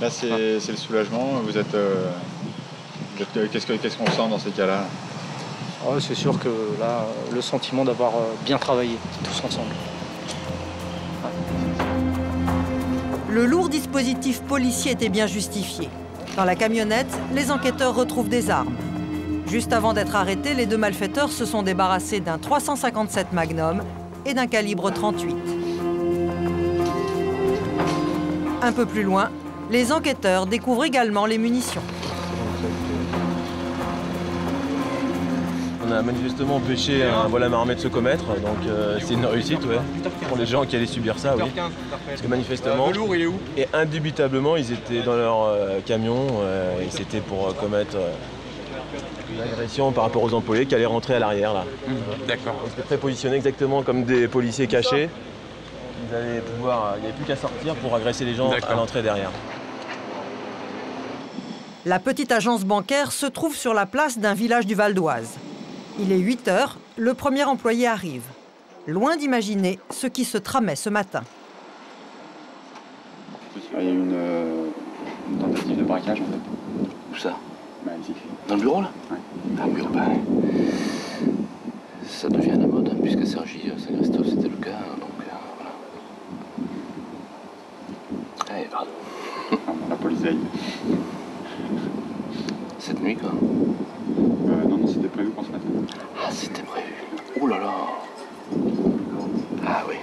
Là, c'est le soulagement. Vous êtes qu'est-ce qu'on sent dans ces cas-là? Oh, c'est sûr que là, le sentiment d'avoir bien travaillé, tous ensemble. Le lourd dispositif policier était bien justifié. Dans la camionnette, les enquêteurs retrouvent des armes. Juste avant d'être arrêtés, les deux malfaiteurs se sont débarrassés d'un 357 Magnum et d'un calibre 38. Un peu plus loin, les enquêteurs découvrent également les munitions. On a manifestement empêché un vol à main armée de se commettre, donc c'est une réussite, ouais, pour les gens qui allaient subir ça, oui. Parce que manifestement, et indubitablement, ils étaient dans leur camion, et c'était pour commettre une agression par rapport aux employés qui allaient rentrer à l'arrière, là. D'accord. Ils étaient prépositionnés exactement comme des policiers cachés. Il n'y avait plus qu'à sortir pour agresser les gens à l'entrée derrière. La petite agence bancaire se trouve sur la place d'un village du Val d'Oise. Il est 8 h, le premier employé arrive. Loin d'imaginer ce qui se tramait ce matin. Il y a eu une tentative de braquage en fait. Où ça? Bah, ici. Dans le bureau là? Ouais. Dans le bureau, ça devient la mode, hein, puisque Sergi Sagresto c'était le cas, donc voilà. Allez, pardon. La police aille. Cette nuit quoi? Non, c'était prévu pour ce matin. Ah, c'était prévu. Ouh là là. Ah oui.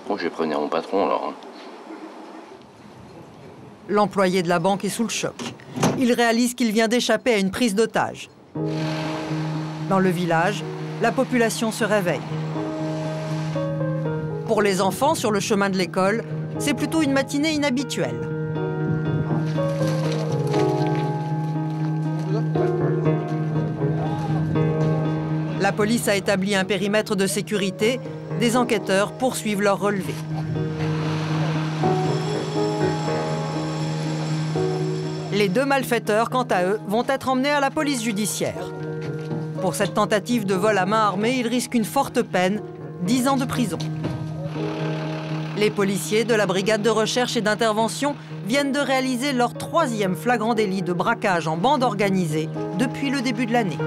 Bon, je vais prévenir mon patron alors. L'employé de la banque est sous le choc. Il réalise qu'il vient d'échapper à une prise d'otage. Dans le village, la population se réveille. Pour les enfants sur le chemin de l'école, c'est plutôt une matinée inhabituelle. La police a établi un périmètre de sécurité. Des enquêteurs poursuivent leur relevé. Les deux malfaiteurs, quant à eux, vont être emmenés à la police judiciaire. Pour cette tentative de vol à main armée, ils risquent une forte peine, 10 ans de prison. Les policiers de la brigade de recherche et d'intervention viennent de réaliser leur 3e flagrant délit de braquage en bande organisée depuis le début de l'année.